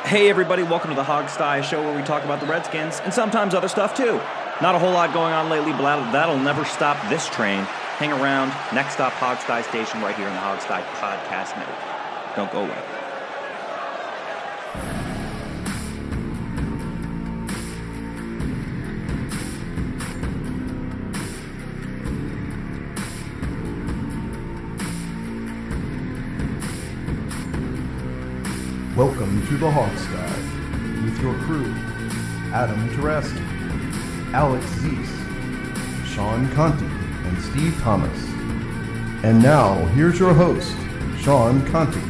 Hey everybody, welcome to the Hogstye Show where we talk about the Redskins and sometimes other stuff too. Not a whole lot going on lately, but that'll never stop this train. Hang around, next stop Hogstye Station right here on the Hogstye Podcast Network. Don't go away. Welcome to the Hogstye with your crew, Adam Taraski, Alex Zeese, Sean Conti, and Steve Thomas. And now, here's your host, Sean Conti.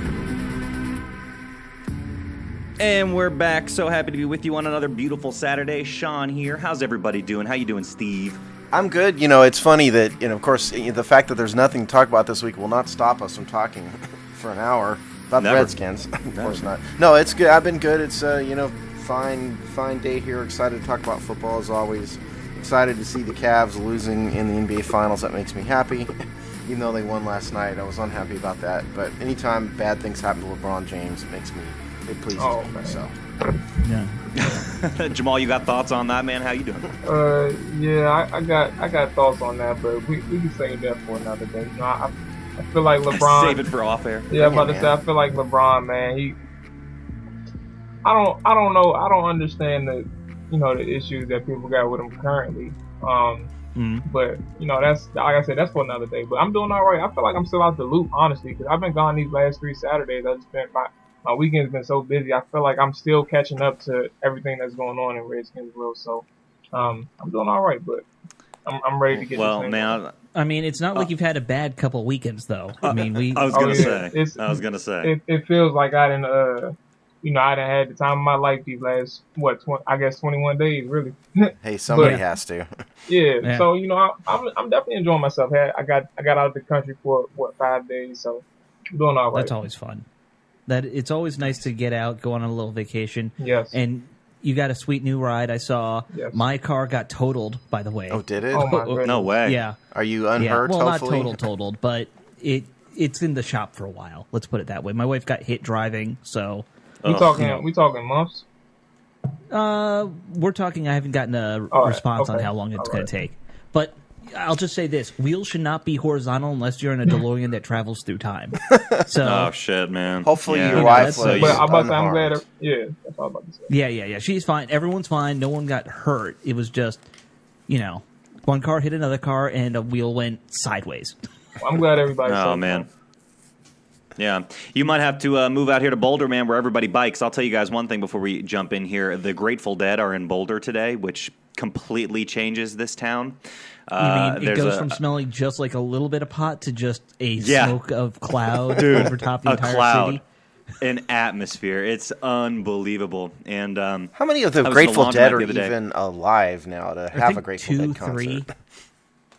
And we're back. So happy to be with you on another beautiful Saturday. Sean here. How's everybody doing? How you doing, Steve? I'm good. You know, it's funny that, of course, the fact that there's nothing to talk about this week will not stop us from talking for an hour. About the Redskins. Of course not. No, it's good. I've been good. It's, fine day here. Excited to talk about football as always. Excited to see the Cavs losing in the NBA Finals. That makes me happy. Even though they won last night, I was unhappy about that. But anytime bad things happen to LeBron James, it pleases me. So. Yeah. Jamal, you got thoughts on that, man? How you doing? I got thoughts on that, but we can save that for another day. I feel like LeBron. Save it for off air. Yeah, I'm about to say. I feel like LeBron, man. I don't know. I don't understand the issues that people got with him currently. But that's like I said, that's for another day. But I'm doing all right. I feel like I'm still out the loop, honestly, because I've been gone these last 3 Saturdays. I just been my weekend's been so busy. I feel like I'm still catching up to everything that's going on in Redskins world. So I'm doing all right, but I'm ready to get. Well, man. I mean, it's not like you've had a bad couple weekends, though. I mean, I was gonna say. It feels like I didn't had the time of my life these last 21 days, really. Hey, somebody has to. Yeah. So I'm definitely enjoying myself. I got out of the country for 5 days, so I'm doing all right. That's always fun. It's always nice to get out, go on a little vacation. Yes. And you got a sweet new ride. I saw my car got totaled, by the way. Oh, did it? Oh, my goodness. No way. Yeah. Are you unhurt, Well, hopefully? not totaled, but it's in the shop for a while. Let's put it that way. My wife got hit driving, so... We talking months? We're talking, I haven't gotten a response on how long it's going to take. But I'll just say this. Wheels should not be horizontal unless you're in a DeLorean that travels through time. So, oh, shit, man. Hopefully your wife was I'm glad. That's all I'm about to say. Yeah. She's fine. Everyone's fine. No one got hurt. It was just, one car hit another car and a wheel went sideways. I'm glad everybody's Oh, man. Yeah. You might have to move out here to Boulder, man, where everybody bikes. I'll tell you guys one thing before we jump in here. The Grateful Dead are in Boulder today, which completely changes this town. You mean it goes from smelling just like a little bit of pot to just a smoke of cloud over top the entire city? An atmosphere. It's unbelievable. And how many of the Grateful Dead are even alive now to have a Grateful Dead concert? 3.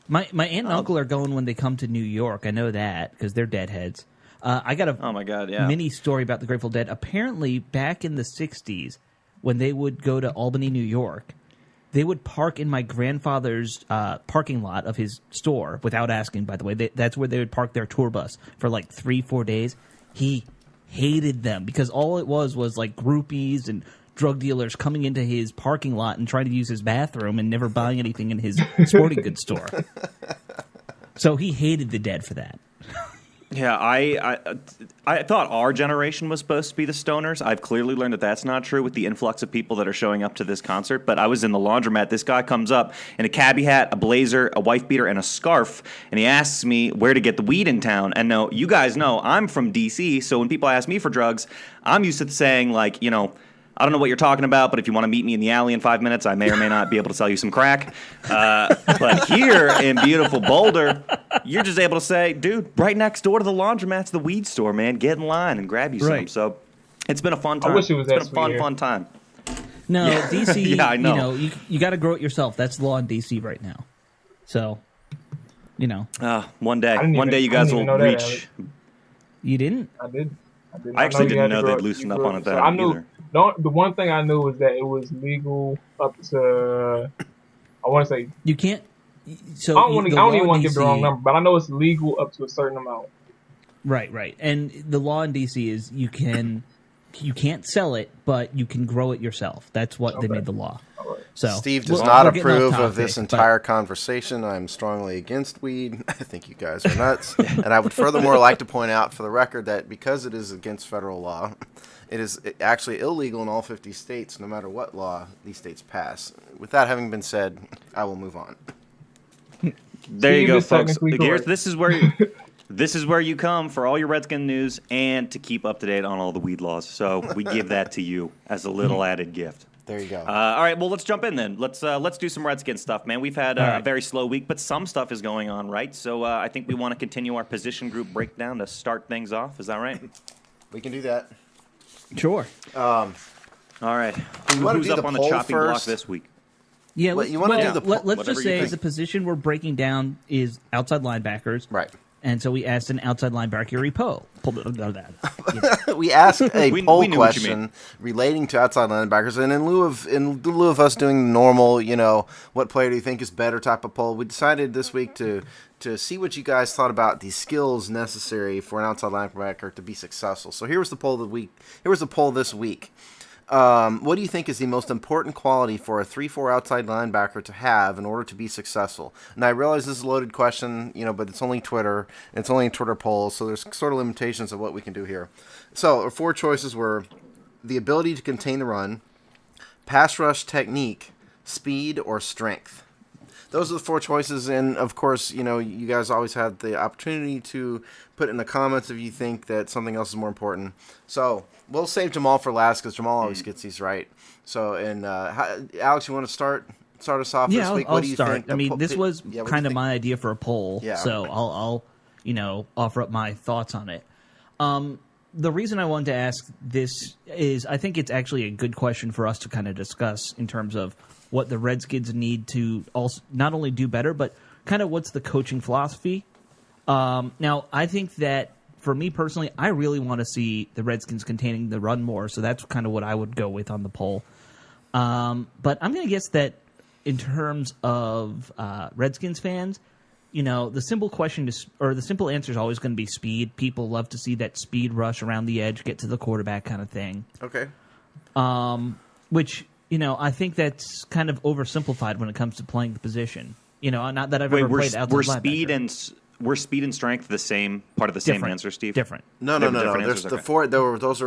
My aunt and uncle are going when they come to New York. I know that because they're deadheads. I got a mini story about the Grateful Dead. Apparently, back in the 60s, when they would go to Albany, New York, they would park in my grandfather's parking lot of his store without asking, by the way. That's where they would park their tour bus for like 3-4 days. He hated them because all it was like groupies and drug dealers coming into his parking lot and trying to use his bathroom and never buying anything in his sporting goods store. So he hated the Dead for that. Yeah, I thought our generation was supposed to be the stoners. I've clearly learned that that's not true with the influx of people that are showing up to this concert. But I was in the laundromat. This guy comes up in a cabbie hat, a blazer, a wife beater, and a scarf. And he asks me where to get the weed in town. And no, you guys know I'm from D.C., so when people ask me for drugs, I'm used to saying, like, I don't know what you're talking about, but if you want to meet me in the alley in 5 minutes, I may or may not be able to sell you some crack. But here in beautiful Boulder, you're just able to say, dude, right next door to the laundromat's the weed store, man. Get in line and grab you some. So it's been a fun time. I wish it was that It's been a fun time. No, DC, yeah, I know. You got to grow it yourself. That's the law in DC right now. So, one day you guys will reach. You didn't? I did. I actually didn't know they'd loosened up on it that either. The one thing I knew was that it was legal up to, I want to say... You can't... So I don't even want to give the wrong number, but I know it's legal up to a certain amount. Right. And the law in D.C. is you can you can't sell it, but you can grow it yourself. That's what they made the law. So Steve does we're not getting off approve topic, of this entire conversation. I'm strongly against weed. I think you guys are nuts. And I would furthermore like to point out for the record that because it is against federal law, it is actually illegal in all 50 states, no matter what law these states pass. With that having been said, I will move on. There you go, folks. Correct. This is where you come for all your Redskin news and to keep up to date on all the weed laws. So we give that to you as a little added gift. There you go. All right, well, let's jump in then. Let's do some Redskin stuff, man. We've had a very slow week, but some stuff is going on, right? So I think we want to continue our position group breakdown to start things off. Is that right? We can do that. Sure. All right. Who's up on the chopping block this week? Yeah, let's just say the position we're breaking down is outside linebackers. Right. And so we asked an outside linebacker poll. We asked a poll question relating to outside linebackers, and in lieu of us doing the normal, what player do you think is better type of poll, we decided this week to see what you guys thought about the skills necessary for an outside linebacker to be successful. So here was the poll this week. What do you think is the most important quality for a 3-4 outside linebacker to have in order to be successful? And I realize this is a loaded question, but it's only Twitter. It's only a Twitter poll, so there's sort of limitations of what we can do here. So our 4 choices were the ability to contain the run, pass rush technique, speed, or strength. Those are the 4 choices, and of course, you guys always have the opportunity to put in the comments if you think that something else is more important. So we'll save Jamal for last because Jamal always gets these right. So, and Alex, you want to start us off this week? What do you think? I mean, this was kind of my idea for a poll, so I'll offer up my thoughts on it. The reason I wanted to ask this is I think it's actually a good question for us to kind of discuss in terms of what the Redskins need to also not only do better, but kind of what's the coaching philosophy. Now, I think that for me personally, I really want to see the Redskins containing the run more, so that's kind of what I would go with on the poll. But I'm going to guess that in terms of Redskins fans, the simple the simple answer is always going to be speed. People love to see that speed rush around the edge, get to the quarterback kind of thing. Okay. Which, I think that's kind of oversimplified when it comes to playing the position. Not that I've ever played outside linebacker. Were speed and strength the same part of the same answer, Steve? Different. No. There's the 4. Those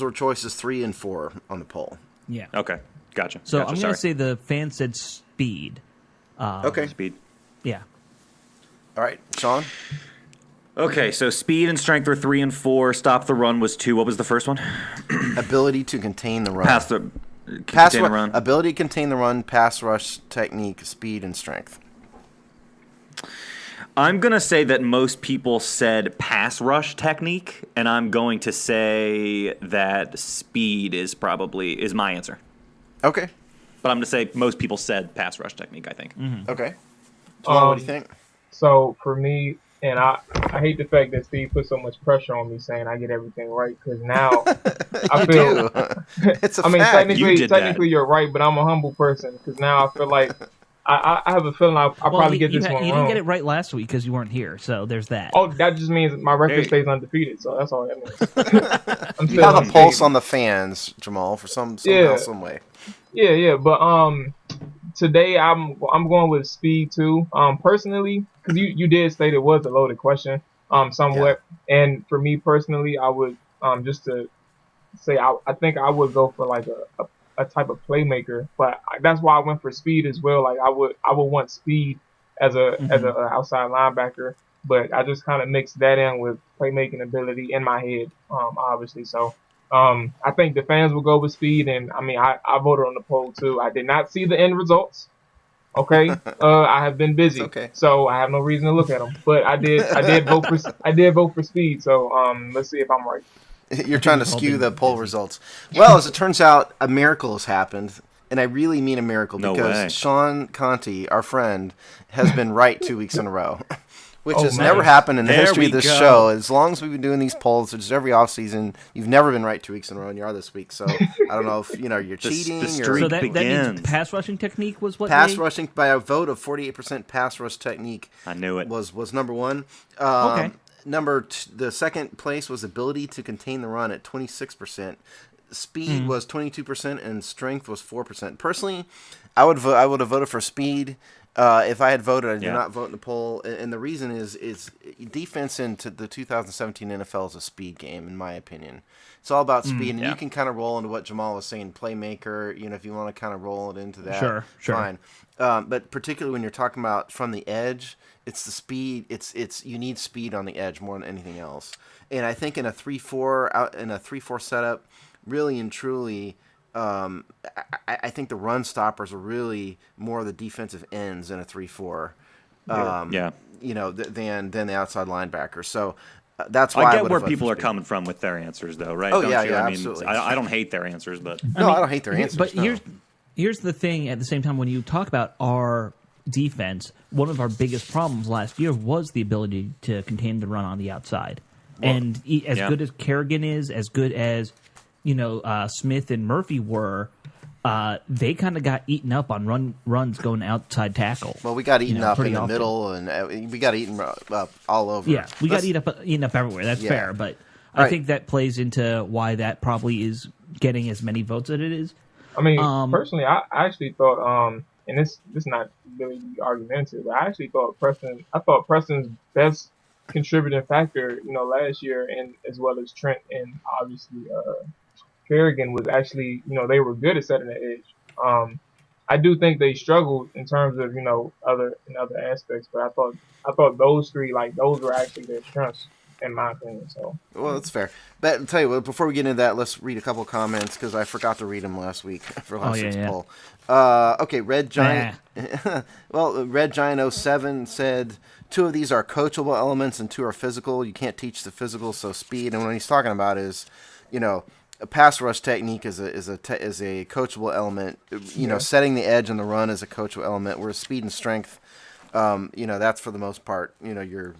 were choices 3 and 4 on the poll. Yeah. Okay. Gotcha. So I'm going to say the fan said speed. Okay. Speed. Yeah. All right, Sean. Okay, so speed and strength were 3 and 4. Stop the run was 2. What was the first one? Ability to contain the run. Contain the run. Ability to contain the run, pass rush technique, speed, and strength. I'm going to say that most people said pass rush technique, and I'm going to say that speed is my answer. Okay. But I'm going to say most people said pass rush technique, I think. Mm-hmm. Okay. Jamal, what do you think? So for me, and I hate the fact that Steve put so much pressure on me saying I get everything right, because now I feel it's a I mean, fact. technically you're right, but I'm a humble person because now I feel like I have a feeling I'll probably get this one wrong. You didn't get it right last week because you weren't here, so there's that. Oh, that just means my record stays undefeated, so that's all that means. You have a pulse on the fans, Jamal, for some way. Yeah, but today I'm going with speed too. Personally, because you did state it was a loaded question, somewhat, and for me personally, I would just to say I think I would go for like a type of playmaker, but that's why I went for speed as well. Like I would want speed as a outside linebacker, but I just kind of mixed that in with playmaking ability in my head, obviously. So I think the fans will go with speed, and I mean I voted on the poll too. I did not see the end results. Okay, I have been busy, so I have no reason to look at them. But I did vote for speed. So let's see if I'm right. You're trying to skew the poll results. Well, as it turns out, a miracle has happened, and I really mean a miracle because Sean Conti, our friend, has been right 2 weeks in a row, which has never happened in the history of this show. As long as we've been doing these polls, which is every offseason, you've never been right 2 weeks in a row, and you are this week. So I don't know if you're cheating. The streak that means pass rushing technique was what? Rushing by a vote of 48%. Pass rush technique. I knew it was number 1. Okay. The second place was ability to contain the run at 26%. Speed was 22%, and strength was 4%. Personally, I would have voted for speed. If I had voted, I did not vote in the poll, and the reason is defense into the 2017 NFL is a speed game, in my opinion. It's all about speed, and you can kind of roll into what Jamal was saying, playmaker. If you want to kind of roll it into that, sure. Fine. But particularly when you're talking about from the edge, it's the speed. It's you need speed on the edge more than anything else. And I think in a 3-4 setup, really and truly. I think the run stoppers are really more of the defensive ends in a 3-4. Than the outside linebackers. So that's why I get where people are coming from with their answers, though, right? Oh, don't yeah, you? yeah, I mean, absolutely. I don't hate their answers, but I don't hate their answers. But here's the thing. At the same time, when you talk about our defense, one of our biggest problems last year was the ability to contain the run on the outside. And as good as Kerrigan is, as good as Smith and Murphy were, they kind of got eaten up on runs going outside tackle. Well, we got eaten up in the often. middle, and we got eaten up all over. Yeah, we got eaten up everywhere. That's fair, but I think that plays into why that probably is getting as many votes as it is. I mean, personally, I actually thought, and this not really argumentative, but I actually thought Preston's best contributing factor, last year, and as well as Trent and obviously Kerrigan, was actually, they were good at setting the edge. I do think they struggled in terms of, other aspects, but I thought those three, those were actually their strengths, in my opinion. So, well, that's fair. But I'll tell you what, before we get into that, let's read a couple comments because I forgot to read them last week for last week's poll. Okay, Red Giant. Well, Red Giant 07 said 2 of these are coachable elements and 2 are physical. You can't teach the physical, so speed. And what he's talking about is, a pass rush technique is a coachable element. Setting the edge on the run is a coachable element. Whereas speed and strength, that's for the most part, your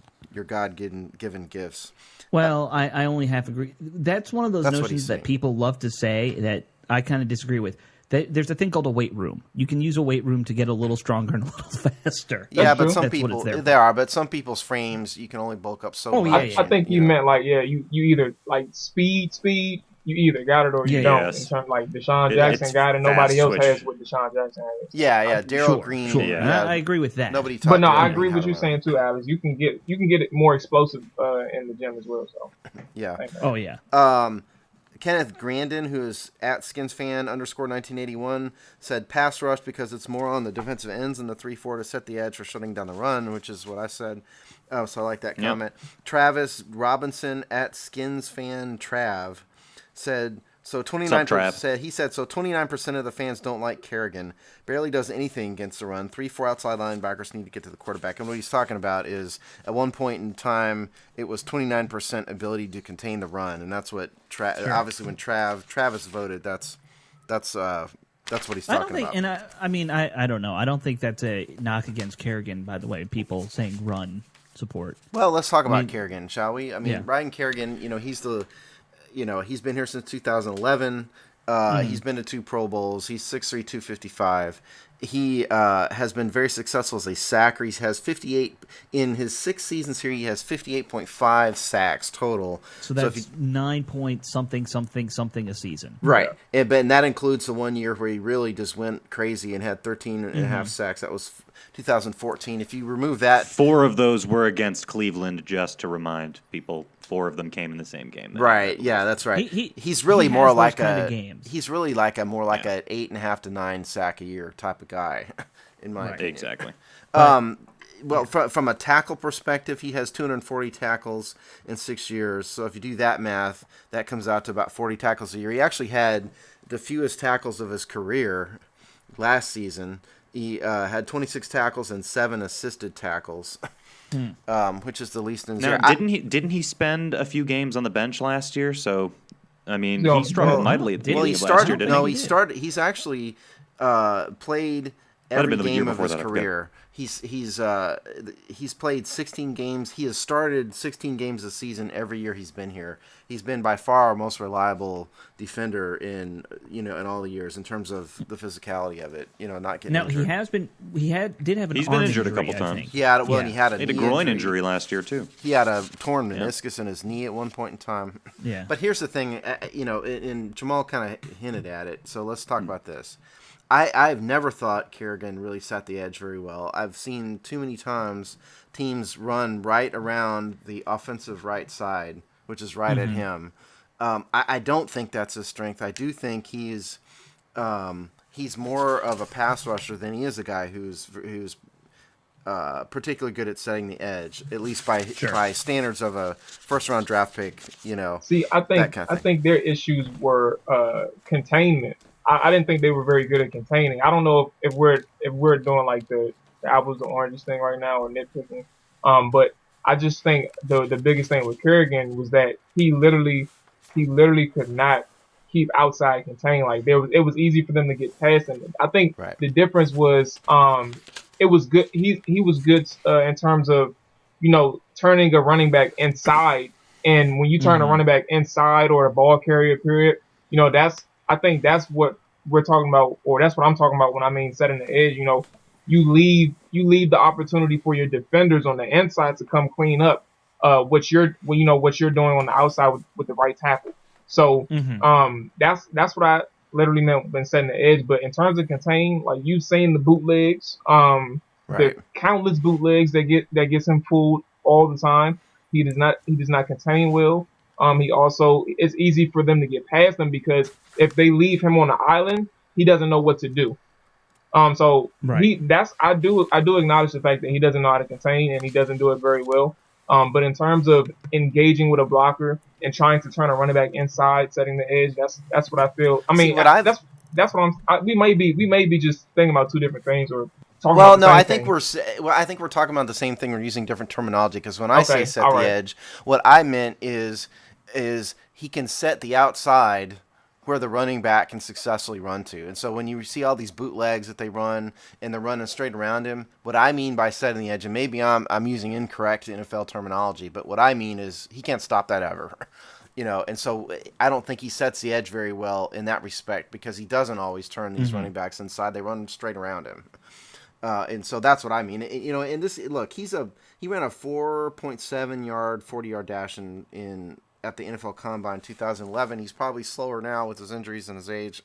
God-given gifts. Well, I only half agree. That's one of those notions that people love to say that I kind of disagree with. There's a thing called a weight room. You can use a weight room to get a little stronger and a little faster. Yeah, but some people but some people's frames you can only bulk up so much. I think you meant you either speed. You either got it or you don't. Yes. In terms Deshaun Jackson got it, nobody else has what Deshaun Jackson has. Yeah. Daryl Green. Sure. I agree with that. Nobody. But no, I agree with what you're saying too, Alex. You can get it more explosive in the gym as well. So. Yeah. Oh yeah. Kenneth Grandin, who is at skinsfan _1981, said pass rush because it's more on the defensive ends in the 3-4 to set the edge for shutting down the run, which is what I said. So I like that comment. Travis Robinson at skinsfan Trav said, so 29% of the fans don't like Kerrigan. Barely does anything against the run. 3-4 outside linebackers need to get to the quarterback. And what he's talking about is at one point in time, it was 29% ability to contain the run. And that's what, obviously when Travis voted, that's what he's talking about. And I don't know. I don't think that's a knock against Kerrigan, by the way, people saying run support. Well, let's talk about Kerrigan, shall we? Ryan Kerrigan, he's been here since 2011. He's been to 2 Pro Bowls. He's 6'3", 255. He has been very successful as a sacker. He has 58 in his 6 seasons here. He has 58.5 sacks total. So that's 9 point something a season. Right, and that includes the 1 year where he really just went crazy and had 13 and a half sacks. That was 2014. If you remove that, 4 of those were against Cleveland. Just to remind people, 4 of them came in the same game. Right. Yeah, that's right. He's really more like he's really like a 8.5 to 9 sack a year type of guy, in my opinion. Exactly. Well, from a tackle perspective, he has 240 tackles in 6 years. So if you do that math, that comes out to about 40 tackles a year. He actually had the fewest tackles of his career last season. He had 26 tackles and 7 assisted tackles, which is the least in now, didn't he spend a few games on the bench last year? So, he struggled mightily at the beginning of last year, didn't he? No, he started. He's actually played every game of his career. He's played 16 games. He has started 16 games this season every year he's been here. He's been by far our most reliable defender in all the years in terms of the physicality of it. Not getting injured. He has been. Did have an He's arm been injured injury, a couple times. He had and he had a groin injury last year too. He had a torn meniscus in his knee at one point in time. Yeah. But here's the thing, and Jamal kind of hinted at it. So let's talk about this. I've never thought Kerrigan really set the edge very well. I've seen too many times teams run right around the offensive right side, which is right at him. I don't think that's his strength. I do think he's more of a pass rusher than he is a guy who's particularly good at setting the edge, at least by standards of a first-round draft pick. See, I think their issues were containment. I didn't think they were very good at containing. I don't know if we're doing like the apples to oranges thing right now or nitpicking, but I just think the biggest thing with Kerrigan was that he literally could not keep outside contain. Like it was easy for them to get past him. I think the difference was it was good. He was good in terms of turning a running back inside, and when you turn a running back inside or a ball carrier period, I think that's what we're talking about, or that's what I'm talking about when I mean setting the edge. You leave the opportunity for your defenders on the inside to come clean up what you're doing on the outside with the right tackle. So that's what I literally meant when setting the edge. But in terms of contain, like you've seen the bootlegs, the countless bootlegs that gets him fooled all the time. He does not contain well. It's easy for them to get past him because if they leave him on the island, he doesn't know what to do. I do acknowledge the fact that he doesn't know how to contain and he doesn't do it very well. But in terms of engaging with a blocker and trying to turn a running back inside, setting the edge, that's what I feel. I mean, that's what we may be just thinking about two different things or. I think we're talking about the same thing. We're using different terminology because when I say set the edge, what I meant is he can set the outside where the running back can successfully run to. And so when you see all these bootlegs that they run and they're running straight around him, what I mean by setting the edge, and maybe I'm using incorrect NFL terminology, but what I mean is he can't stop that ever. And so I don't think he sets the edge very well in that respect because he doesn't always turn these running backs inside. They run straight around him. And so that's what I mean. And this, look, he ran a 4.7 yard, 40-yard dash at the NFL Combine 2011. He's probably slower now with his injuries and his age.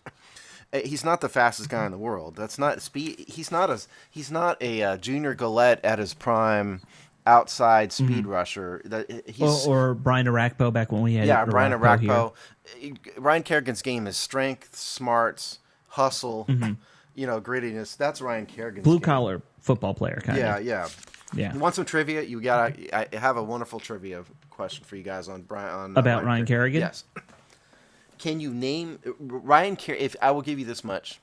He's not the fastest guy in the world. That's not speed. He's not a Junior Galette at his prime outside speed rusher. Or Brian Arakpo back when we had Brian Arakpo. Ryan Kerrigan's game is strength, smarts, hustle. Grittiness. That's Ryan Kerrigan's blue collar football player kind of. Yeah. You want some trivia? I have a wonderful trivia question for you guys on about Ryan Kerrigan. Yes. Can you name Ryan Kerrigan? If I will give you this much,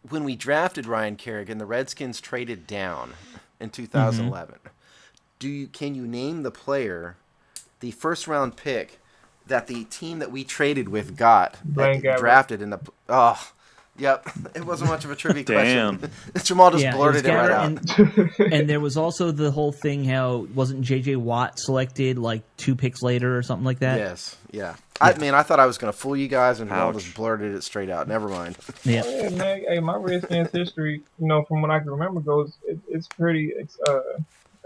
when we drafted Ryan Kerrigan, the Redskins traded down in 2011. Can you name the player, the first round pick that the team that we traded with got drafted in the? Yep, it wasn't much of a trivia question. Jamal just blurted it right out. And there was also the whole thing how wasn't J.J. Watt selected like 2 picks later or something like that? Yes, yeah. I thought I was going to fool you guys, and Jamal just blurted it straight out. Never mind. Yeah. Hey, my Redskins history, from what I can remember, goes it's pretty.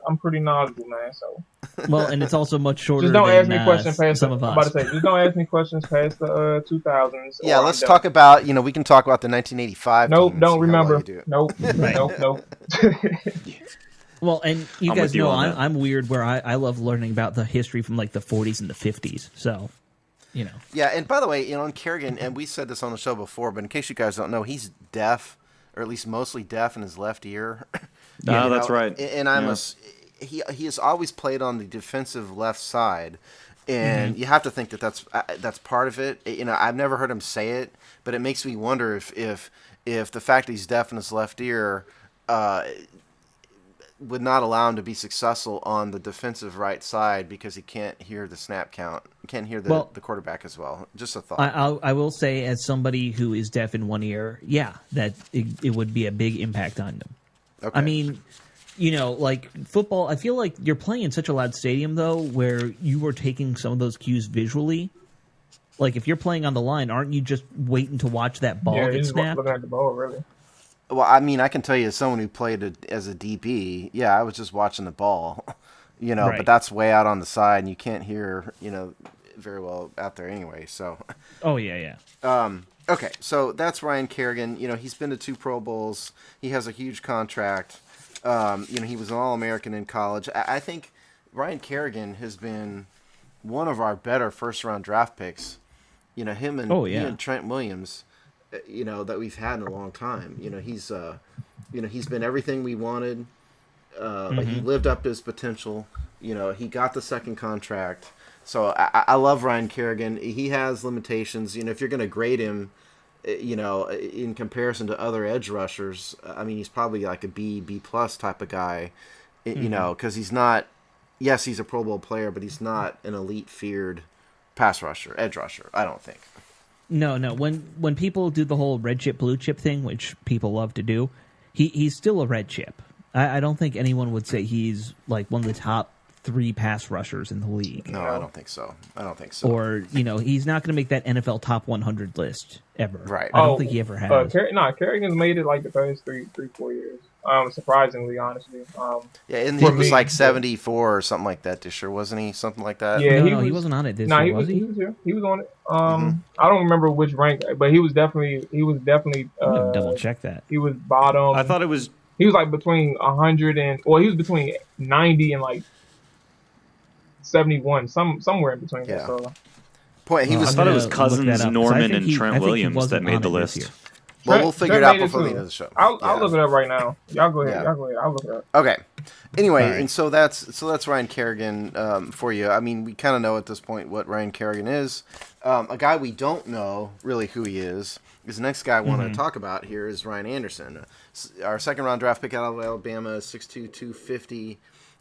I'm pretty knowledgeable, man. So. Well, and it's also much shorter. Just don't than, ask me questions past. Some of us. I'm about to say, just don't ask me questions past the 2000s. Yeah, let's talk about. We can talk about the 1985. Nope, don't remember. Nope, nope. Well, and you guys know I'm weird where I love learning about the history from like the 40s and the 50s. So, Yeah, and by the way, on Kerrigan, and we said this on the show before, but in case you guys don't know, he's deaf, or at least mostly deaf in his left ear. That's right. And he has always played on the defensive left side, and you have to think that's part of it. I've never heard him say it, but it makes me wonder if the fact that he's deaf in his left ear would not allow him to be successful on the defensive right side because he can't hear the snap count, can't hear the quarterback as well. Just a thought. I will say, as somebody who is deaf in one ear, that it would be a big impact on them. Okay. I mean, like football, I feel like you're playing in such a loud stadium, though, where you are taking some of those cues visually. Like, if you're playing on the line, aren't you just waiting to watch that ball get snapped? Looking at the ball, really. Well, I mean, I can tell you as someone who played as a DB, I was just watching the ball, Right. but that's way out on the side, and you can't hear, very well out there anyway, so. Oh, yeah. Okay, so that's Ryan Kerrigan. He's been to 2 Pro Bowls. He has a huge contract. He was an All-American in college. I think Ryan Kerrigan has been one of our better first-round draft picks. Him and Trent Williams, that we've had in a long time. He's been everything we wanted. He lived up to his potential. He got the second contract. So I love Ryan Kerrigan. He has limitations. If you're going to grade him, in comparison to other edge rushers, I mean, he's probably like a B plus type of guy, because he's not. Yes, he's a Pro Bowl player, but he's not an elite feared pass rusher, edge rusher. I don't think. No. When people do the whole red chip, blue chip thing, which people love to do, he's still a red chip. I don't think anyone would say he's like one of the top 3 pass rushers in the league. No, I don't think so. Or, he's not going to make that NFL top 100 list ever. Right. I don't think he ever has. Kerrigan's made it like the past 3-4 years. Surprisingly, honestly. And he was like 74 or something like that this year, wasn't he? Something like that. Yeah, he wasn't on it this year, was he? He was here. He was on it. I don't remember which rank, but he was definitely. I'm gonna double check that. He was bottom. I thought it was. He was like between 100 and, he was between 90 and like 71, somewhere in between. Yeah. So. Point. I thought it was Cousins, Norman, and Trent Williams that made the list. Well, we'll figure it out before the end of the show. I'll look it up right now. Y'all go ahead. I'll look it up. Okay. Anyway, and so that's Ryan Kerrigan for you. I mean, we kind of know at this point what Ryan Kerrigan is. A guy we don't know really who he is. The next guy I want to talk about here is Ryan Anderson, our second-round draft pick out of Alabama, 6'2", 250,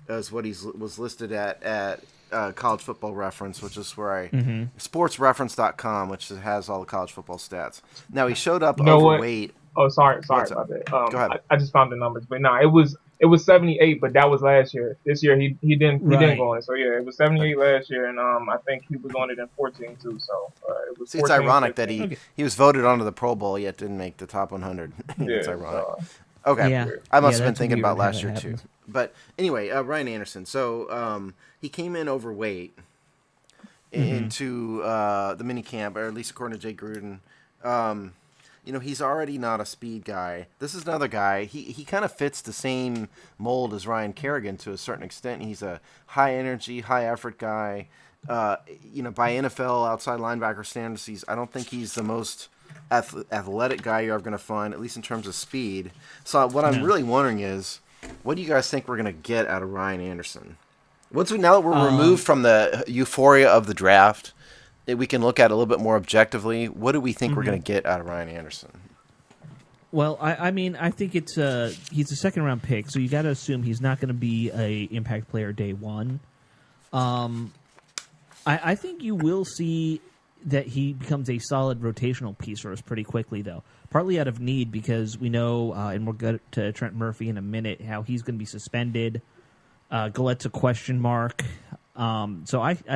is what he was listed at College Football Reference, which is where sportsreference.com, which has all the college football stats. Now, he showed up overweight. Oh, sorry about that. Go ahead. I just found the numbers, but no, it was 78, but that was last year. This year he didn't go on it. So yeah, it was 78 last year, and I think he was on it in 14 too. So it was. See, it's ironic that he was voted onto the Pro Bowl yet didn't make the top 100. It's ironic. Okay, yeah. I must have been thinking about last year too. But anyway, Ryan Anderson. So he came in overweight into the mini camp, or at least according to Jay Gruden. He's already not a speed guy. This is another guy. He kind of fits the same mold as Ryan Kerrigan to a certain extent. He's a high energy, high effort guy. By NFL outside linebacker standards, I don't think he's the most athletic guy you're ever going to find, at least in terms of speed. So what I'm really wondering is, what do you guys think we're going to get out of Ryan Anderson? Now that we're removed from the euphoria of the draft, we can look at it a little bit more objectively. What do we think we're going to get out of Ryan Anderson? Well, I mean, I think he's a second-round pick, so you got to assume he's not going to be a impact player day one. I think you will see that he becomes a solid rotational piece for us pretty quickly, though. Partly out of need, because we know, and we'll get to Trent Murphy in a minute, how he's going to be suspended. Gallette's a question mark. So I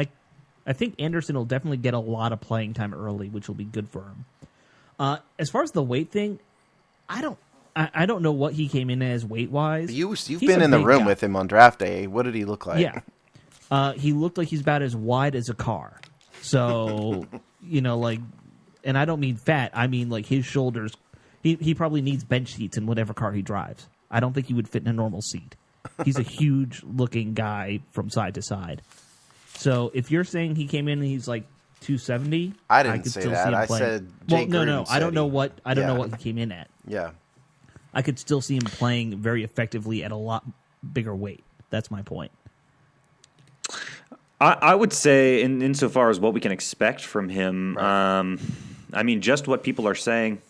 think Anderson will definitely get a lot of playing time early, which will be good for him. As far as the weight thing, I don't know what he came in as weight-wise. You've been in the room with him on draft day. What did he look like? Yeah. He looked like he's about as wide as a car. So, and I don't mean fat. I mean, like, his shoulders, he probably needs bench seats in whatever car he drives. I don't think he would fit in a normal seat. He's a huge-looking guy from side to side. So if you're saying he came in and he's like 270, I didn't could say still that. see him I playing. said well, Jake no. Gruden I don't know what know what he came in at. Yeah, I could still see him playing very effectively at a lot bigger weight. That's my point. I would say, insofar as what we can expect from him, right. I mean, just what people are saying,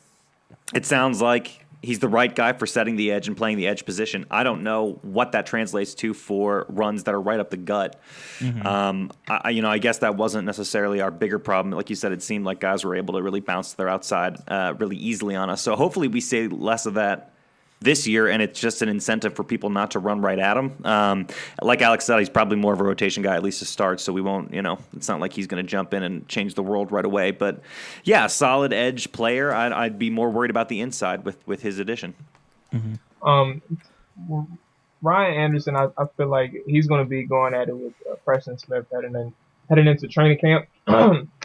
it sounds like he's the right guy for setting the edge and playing the edge position. I don't know what that translates to for runs that are right up the gut. I guess that wasn't necessarily our bigger problem. Like you said, it seemed like guys were able to really bounce to their outside really easily on us. So hopefully we see less of that this year, and it's just an incentive for people not to run right at him. Like Alex said, he's probably more of a rotation guy, at least to start, so we won't, it's not like he's going to jump in and change the world right away. But, yeah, solid edge player. I'd be more worried about the inside with his addition. Mm-hmm. Ryan Anderson, I feel like he's going to be going at it with Preston Smith heading into training camp.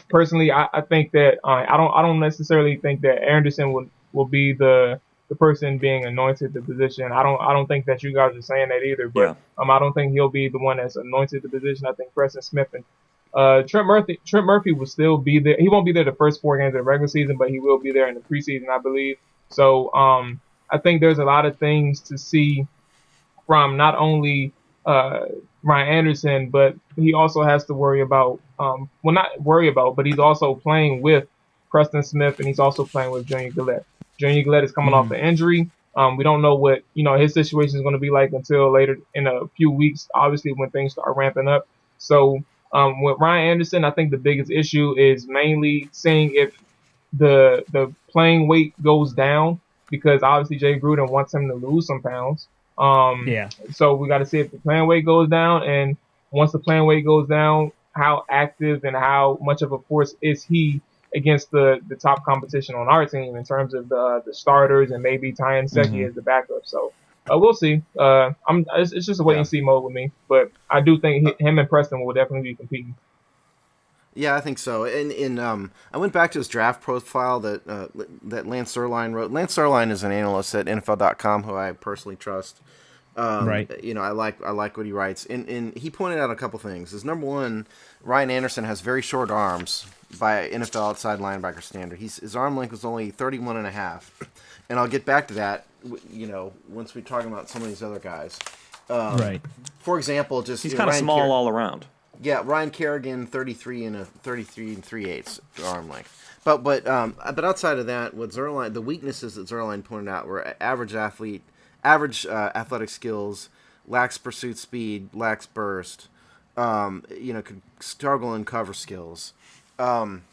Personally, I think that I don't necessarily think that Anderson will be the person being anointed the position. I don't think that you guys are saying that either. But I don't think he'll be the one that's anointed the position. I think Preston Smith and Trent Murphy will still be there. He won't be there the first 4 games of the regular season, but he will be there in the preseason, I believe. So I think there's a lot of things to see from not only Ryan Anderson, but he also has to worry about, but he's also playing with Preston Smith, and he's also playing with Junior Gillette. Junior Gillette is coming off an injury. We don't know what his situation is going to be like until later in a few weeks, obviously when things start ramping up. So with Ryan Anderson, I think the biggest issue is mainly seeing if the playing weight goes down, because obviously Jay Gruden wants him to lose some pounds. So we got to see if the playing weight goes down, and once the playing weight goes down, how active and how much of a force is he against the top competition on our team in terms of the starters, and maybe Tyan Secchi as the backup. So we'll see. It's just a wait and see mode with me, but I do think him and Preston will definitely be competing. Yeah, I think so. And I went back to his draft profile that Lance Zierlein wrote. Lance Zierlein is an analyst at NFL.com who I personally trust. Right. I like what he writes. And he pointed out a couple things. Is number one, Ryan Anderson has very short arms by NFL outside linebacker standard. His arm length was only 31.5. And I'll get back to that, once we talk about some of these other guys. Right. For example, he's kind of small all around. Yeah, Ryan Kerrigan, 33 and 3/8 arm length. But outside of that, the weaknesses that Zierlein pointed out were average athletic skills, lacks pursuit speed, lacks burst, could struggle in cover skills. And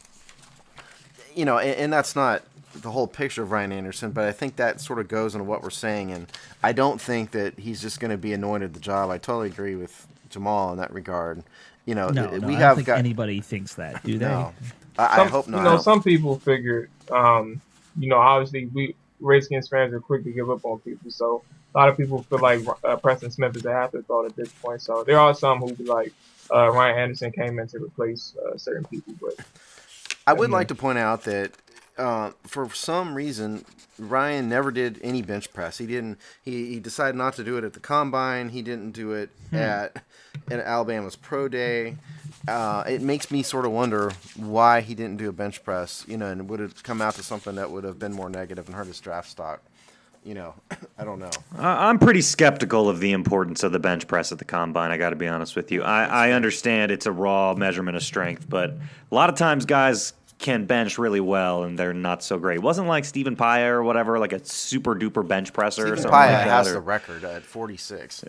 that's not the whole picture of Ryan Anderson, but I think that sort of goes into what we're saying, and I don't think that he's just going to be anointed the job. I totally agree with Jamal in that regard. I don't think anybody thinks that, do they? No, I hope not. Some people figured, obviously Redskins fans are quick to give up on people, so a lot of people feel like Preston Smith is an afterthought at this point. So there are some who be like Ryan Anderson came in to replace certain people. But I would like to point out that for some reason Ryan never did any bench press. He didn't. He decided not to do it at the combine. He didn't do it at Alabama's pro day. It makes me sort of wonder why he didn't do a bench press. And would have come out to something that would have been more negative and hurt his draft stock. I don't know. I'm pretty skeptical of the importance of the bench press at the combine. I got to be honest with you. I understand it's a raw measurement of strength, but a lot of times guys can bench really well, and they're not so great. It wasn't like Stephen Paya or whatever, like a super-duper bench presser or something like that. Stephen Paya has the record at 46.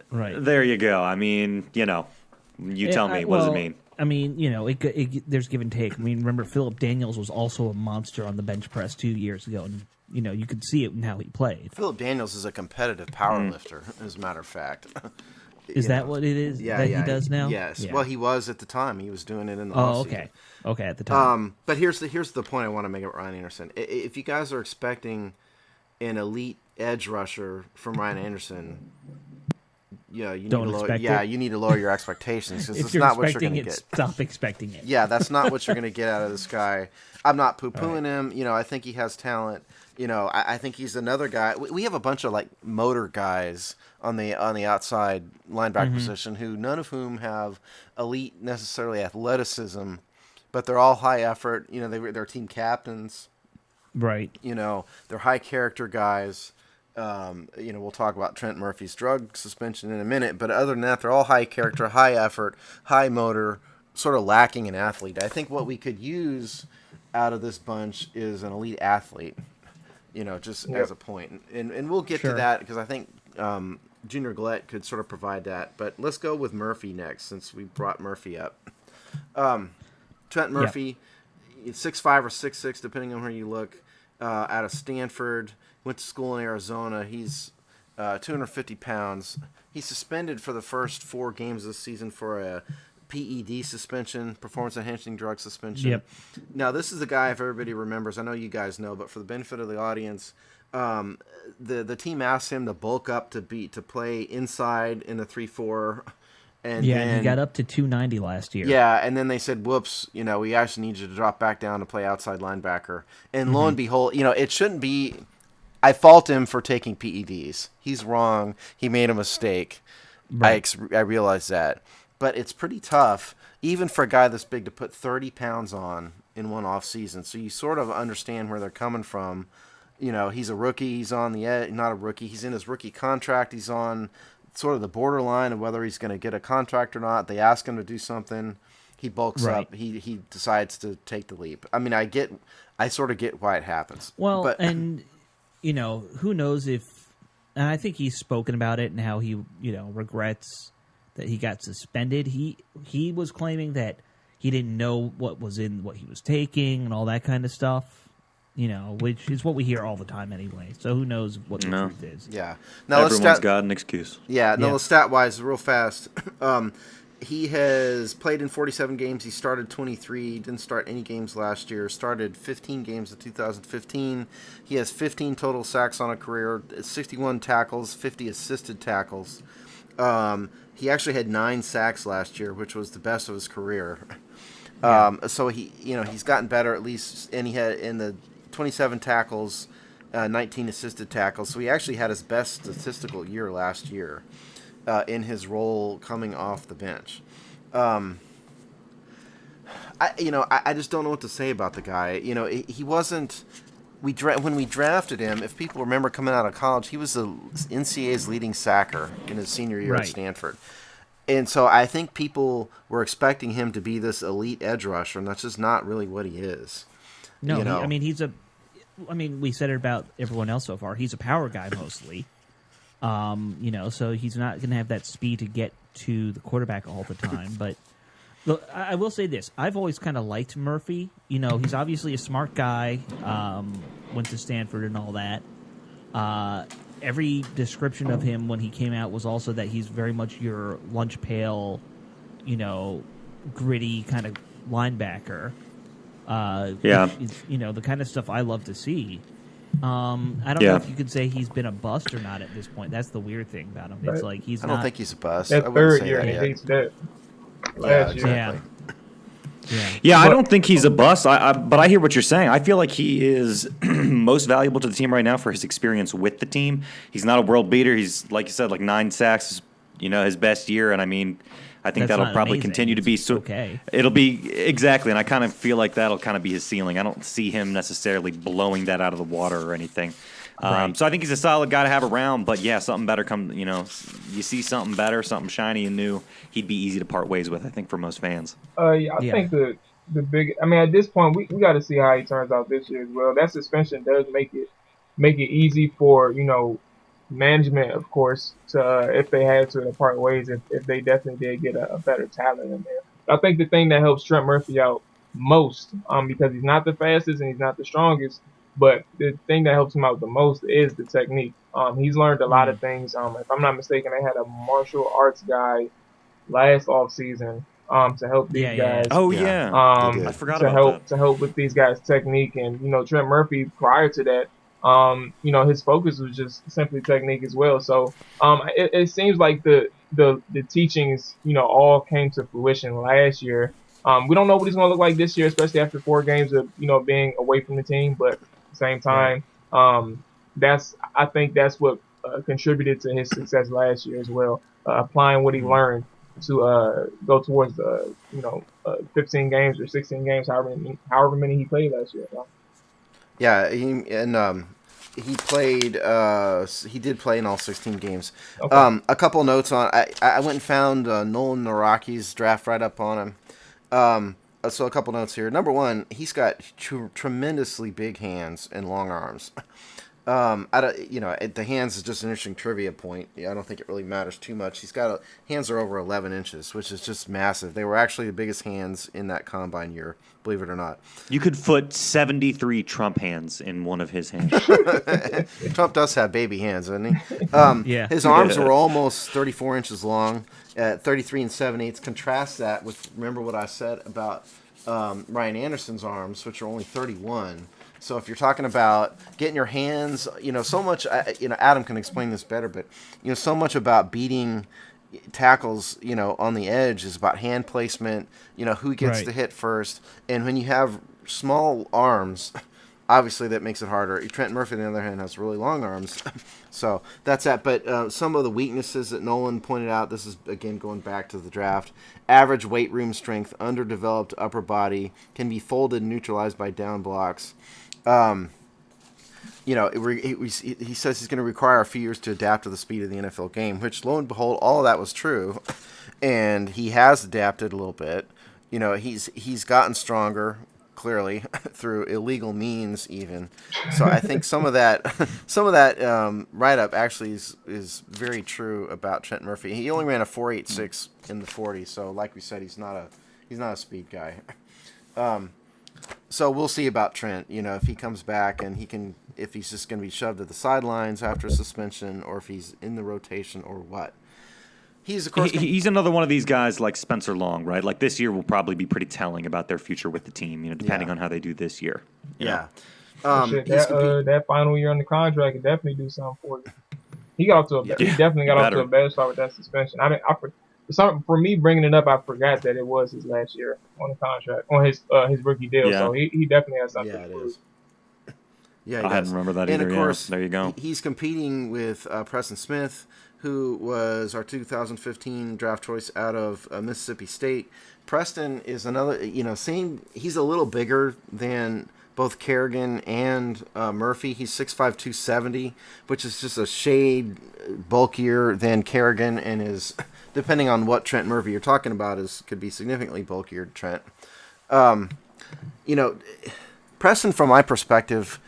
Right. There you go. I mean, you tell me. What does it mean? I mean, there's give and take. I mean, remember, Philip Daniels was also a monster on the bench press 2 years ago, and, you could see it in how he played. Philip Daniels is a competitive power lifter, as a matter of fact. Is that what it is that he does now? Yes. Yeah. Well, he was at the time. He was doing it in the offseason. Okay. Okay, at the time. But here's the point I want to make about Ryan Anderson. If you guys are expecting an elite edge rusher from Ryan Anderson, you need to lower your expectations, because it's not what you're going to get. Stop expecting it. Yeah, that's not what you're going to get out of this guy. I'm not poo-pooing him. I think he has talent. I think he's another guy. We have a bunch of motor guys on the outside linebacker position, none of whom have elite necessarily athleticism, but they're all high effort. They're team captains. Right. They're high character guys. We'll talk about Trent Murphy's drug suspension in a minute, but other than that, they're all high character, high effort, high motor, sort of lacking an athlete. I think what we could use out of this bunch is an elite athlete, as a point. And we'll get to that, because I think Junior Gillette could sort of provide that. But let's go with Murphy next, since we brought Murphy up. Trent Murphy, 6'5" or 6'6", depending on where you look. out of Stanford. Went to school in Arizona. He's 250 pounds. He's suspended for the first 4 games this season for a PED suspension, performance-enhancing drug suspension. Yep. Now, this is a guy, if everybody remembers, I know you guys know, but for the benefit of the audience, the team asked him to bulk up to play inside in the 3-4. And he got up to 290 last year. Yeah, and then they said, whoops, we actually need you to drop back down to play outside linebacker. And lo and behold, it shouldn't be. I fault him for taking PEDs. He's wrong. He made a mistake. Right. I realize that. But it's pretty tough, even for a guy this big, to put 30 pounds on in one off season. So you sort of understand where they're coming from. He's a rookie. He's on the edge. Not a rookie. He's in his rookie contract. He's on sort of the borderline of whether he's going to get a contract or not. They ask him to do something. He bulks up. He decides to take the leap. I mean, I sort of get why it happens. Well, and who knows if, and I think he's spoken about it and how he, regrets that he got suspended. He was claiming that he didn't know what was in what he was taking and all that kind of stuff, which is what we hear all the time anyway. So who knows what the truth is. Yeah. Now, everyone's got an excuse. Yeah. No, stat-wise, real fast. He has played in 47 games. He started 23. Didn't start any games last year. Started 15 games in 2015. He has 15 total sacks on a career, 61 tackles, 50 assisted tackles. He actually had 9 sacks last year, which was the best of his career. So he's gotten better at least, and he had in the 27 tackles, 19 assisted tackles. So he actually had his best statistical year last year. In his role coming off the bench. I just don't know what to say about the guy. He wasn't. When we drafted him, if people remember coming out of college, he was the NCAA's leading sacker in his senior year at Stanford. And so I think people were expecting him to be this elite edge rusher, and that's just not really what he is. No, we said it about everyone else so far. He's a power guy mostly. So he's not going to have that speed to get to the quarterback all the time. But look, I will say this. I've always kind of liked Murphy. He's obviously a smart guy, went to Stanford and all that. Every description of him when he came out was also that he's very much your lunch pail, gritty kind of linebacker. The kind of stuff I love to see. I don't know if you could say he's been a bust or not at this point. That's the weird thing about him. It's like he's I don't think he's a bust. That third year, he's dead. Last year. Yeah, I don't think he's a bust. But I hear what you're saying. I feel like he is most valuable to the team right now for his experience with the team. He's not a world beater. He's, like you said, like 9 sacks, his best year. And I mean, I think that'll probably continue to be okay. It'll be exactly, and I kind of feel like that'll kind of be his ceiling. I don't see him necessarily blowing that out of the water or anything. So I think he's a solid guy to have around. But yeah, something better you see something better, something shiny and new. He'd be easy to part ways with, I think, for most fans. I think the big. I mean, at this point, we got to see how he turns out this year as well. That suspension does make it easy for management, of course, to if they had to part ways, if they definitely did get a better talent in there. I think the thing that helps Trent Murphy out most, because he's not the fastest and he's not the strongest, but the thing that helps him out the most is the technique. He's learned a lot of things. If I'm not mistaken, they had a martial arts guy last off season to help these guys. Oh yeah, I forgot about that. To help with these guys' technique, and Trent Murphy prior to that. His focus was just simply technique as well. So it seems like the teachings, all came to fruition last year. We don't know what he's going to look like this year, especially after 4 games of, being away from the team. But at the same time, I think that's what contributed to his success last year as well. Applying what he learned to go towards the 15 games or 16 games, however many he played last year. Yeah, he played. He did play in all 16 games. Okay. A couple notes on. I went and found Nolan Naraki's draft write-up on him. So a couple notes here. Number one, he's got tremendously big hands and long arms. I don't, the hands is just an interesting trivia point. I don't think it really matters too much. Hands are over 11 inches, which is just massive. They were actually the biggest hands in that combine year, believe it or not. You could foot 73 Trump hands in one of his hands. Trump does have baby hands, doesn't he? Yeah. His arms were almost 34 inches long, at 33 and 7/8. Contrast that with, remember what I said about Ryan Anderson's arms, which are only 31. So if you're talking about getting your hands, so much, Adam can explain this better, but, so much about beating tackles, on the edge is about hand placement, who gets to hit first. And when you have small arms, obviously that makes it harder. Trent Murphy, on the other hand, has really long arms. So that's that. But some of the weaknesses that Nolan pointed out, this is, again, going back to the draft. Average weight room strength, underdeveloped upper body, can be folded and neutralized by down blocks. He says he's going to require a few years to adapt to the speed of the NFL game, which, lo and behold, all of that was true. And he has adapted a little bit. He's gotten stronger, clearly, through illegal means even. So I think some of that write-up actually is very true about Trent Murphy. He only ran a 4.86 in the 40, so like we said, he's not a speed guy. So we'll see about Trent, if he comes back and if he's just going to be shoved to the sidelines after suspension, or if he's in the rotation or what. He's, of course, he's another one of these guys like Spencer Long, right? Like this year will probably be pretty telling about their future with the team, depending on how they do this year. Yeah. That final year on the contract could definitely do something for you. He definitely got off to a better start with that suspension. For me bringing it up, I forgot that it was his last year on the contract, on his rookie deal. Yeah. So he definitely has something to prove. Yeah, I hadn't remembered that either. And of course, there you go. He's competing with Preston Smith, who was our 2015 draft choice out of Mississippi State. Preston is another, he's a little bigger than both Kerrigan and Murphy. He's 6'5", 270, which is just a shade bulkier than Kerrigan, and is, depending on what Trent Murphy you're talking about, could be significantly bulkier than Trent. Preston, from my perspective,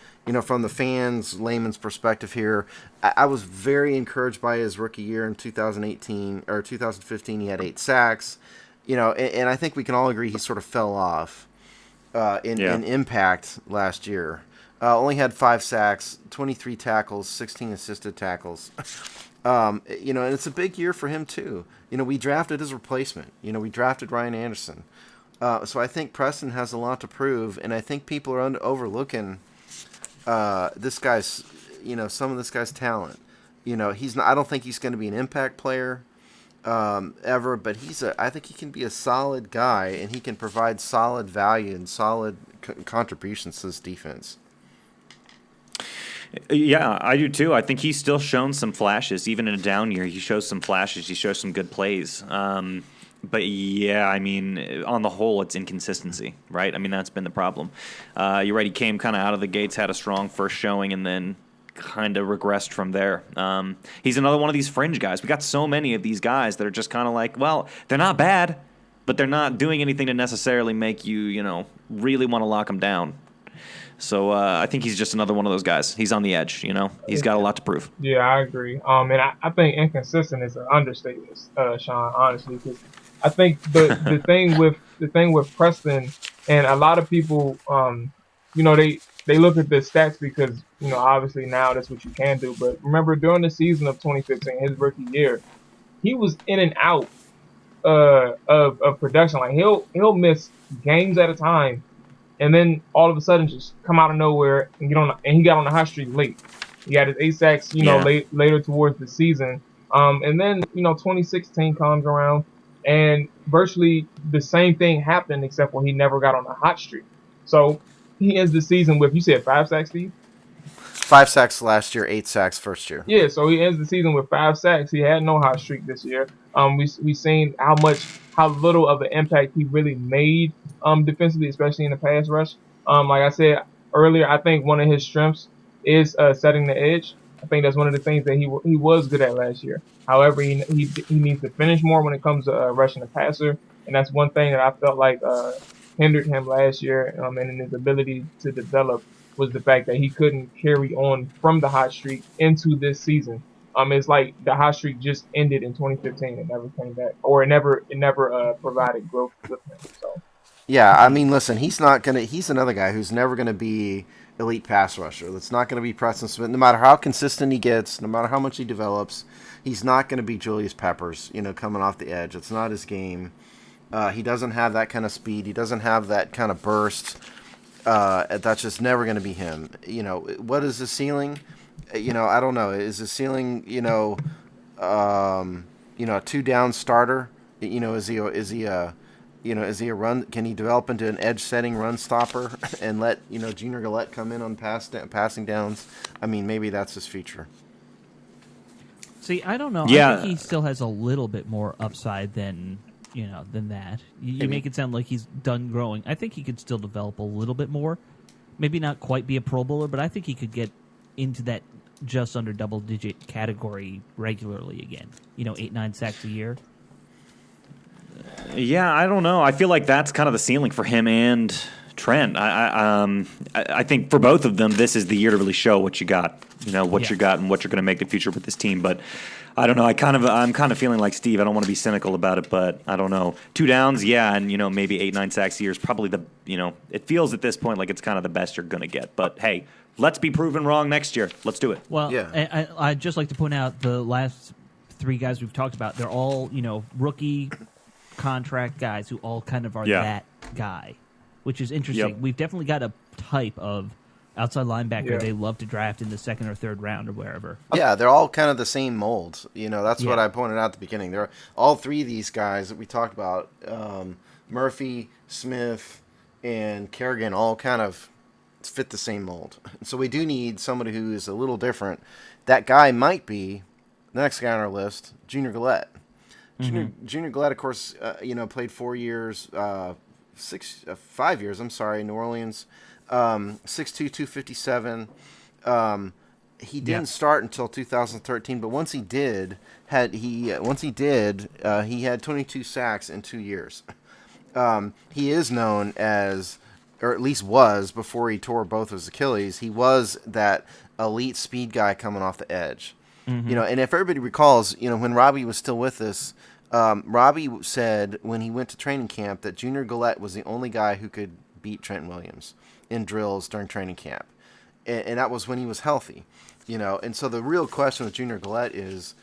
from the fans, layman's perspective here, I was very encouraged by his rookie year in 2018 or 2015. He had 8 sacks, and I think we can all agree he sort of fell off in impact last year. Only had 5 sacks, 23 tackles, 16 assisted tackles. And it's a big year for him too. We drafted his replacement. We drafted Ryan Anderson. So I think Preston has a lot to prove, and I think people are overlooking this guy's, some of this guy's talent. He's not. I don't think he's going to be an impact player ever, but I think he can be a solid guy, and he can provide solid value and solid contributions to this defense. Yeah, I do too. I think he's still shown some flashes, even in a down year. He shows some flashes. He shows some good plays. But yeah, on the whole, it's inconsistency, right? That's been the problem. You're right. He came kind of out of the gates, had a strong first showing, and then kind of regressed from there. He's another one of these fringe guys. We got so many of these guys that are just kind of like, well, they're not bad, but they're not doing anything to necessarily make you, really want to lock them down. So I think he's just another one of those guys. He's on the edge, He's got a lot to prove. Yeah, I agree. And I think inconsistent is an understatement, Sean, honestly, because I think the thing with Preston, and a lot of people, they look at the stats because obviously now that's what you can do. But remember, during the season of 2015, his rookie year, he was in and out of production. Like he'll miss games at a time, and then all of a sudden just come out of nowhere and he got on the hot streak late. He got his 8 sacks, later towards the season. And then 2016 comes around, and virtually the same thing happened, except for he never got on the hot streak. So he ends the season with, you said 5 sacks, Steve? 5 sacks last year, 8 sacks first year. Yeah, so he ends the season with 5 sacks. He had no hot streak this year. We seen how little of an impact he really made defensively, especially in the pass rush. Like I said earlier, I think one of his strengths is setting the edge. I think that's one of the things that he was good at last year. However, he needs to finish more when it comes to rushing the passer, and that's one thing that I felt like hindered him last year, and in his ability to develop was the fact that he couldn't carry on from the hot streak into this season. It's like the hot streak just ended in 2015 and never came back, or it never provided growth with him. So. Yeah, I mean, listen, he's another guy who's never gonna be elite pass rusher. That's not gonna be Preston Smith. No matter how consistent he gets, no matter how much he develops, he's not gonna be Julius Peppers. Coming off the edge, it's not his game. He doesn't have that kind of speed. He doesn't have that kind of burst. That's just never gonna be him. What is the ceiling? I don't know. Is the ceiling, a 2-down starter? Is he a run? Can he develop into an edge-setting run stopper and let Junior Galette come in on passing downs? I mean, maybe that's his feature. See, I don't know. Yeah. I think he still has a little bit more upside than that. You make it sound like he's done growing. I think he could still develop a little bit more. Maybe not quite be a Pro Bowler, but I think he could get into that just under double-digit category regularly again. 8-9 sacks a year. Yeah, I don't know. I feel like that's kind of the ceiling for him and Trent. I think for both of them, this is the year to really show what you got. What you got and what you're going to make the future with this team. But I don't know. I'm kind of feeling like Steve. I don't want to be cynical about it, but I don't know. 2 downs, yeah, and maybe 8-9 sacks a year is probably it feels at this point like it's kind of the best you're going to get. But hey, let's be proven wrong next year. Let's do it. Well, yeah. I'd just like to point out the last 3 guys we've talked about. They're all rookie contract guys who all kind of are that guy, which is interesting. Yep. We've definitely got a type of outside linebacker they love to draft in the 2nd or 3rd round or wherever. Yeah, they're all kind of the same mold. That's what I pointed out at the beginning. They're all 3 of these guys that we talked about, Murphy, Smith, and Kerrigan, all kind of fit the same mold. So we do need somebody who is a little different. That guy might be the next guy on our list, Junior Galette. Junior Galette, of course, played 5 years, in New Orleans, 6'2", 257. He didn't start until 2013, but once he did, he had 22 sacks in 2 years. He is known as, or at least was before he tore both his Achilles, he was that elite speed guy coming off the edge. And if everybody recalls, when Robbie was still with us, Robbie said when he went to training camp that Junior Galette was the only guy who could beat Trent Williams in drills during training camp. And that was when he was healthy, And so the real question with Junior Galette is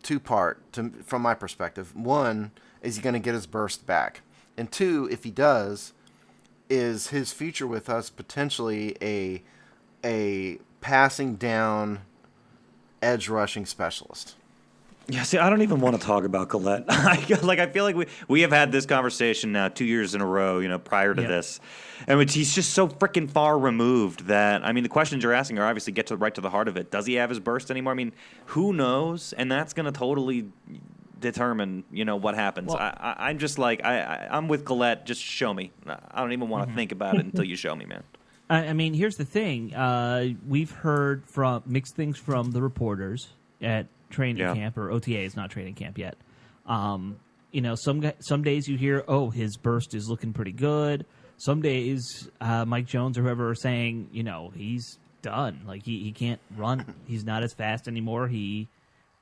2-part from my perspective. 1, is he going to get his burst back? And 2, if he does, is his future with us potentially a passing down edge rushing specialist? Yeah, see, I don't even want to talk about Galette. I feel like we have had this conversation now 2 years in a row, prior to this. And he's just so freaking far removed that, the questions you're asking are obviously get right to the heart of it. Does he have his burst anymore? Who knows? And that's going to totally determine, what happens. Well, I'm just like, I'm with Galette. Just show me. I don't even want to think about it until you show me, man. Here's the thing. We've heard from mixed things from the reporters at training camp, or OTA is not training camp yet. Some days you hear, his burst is looking pretty good. Some days, Mike Jones or whoever are saying, he's done. Like he can't run. He's not as fast anymore. He's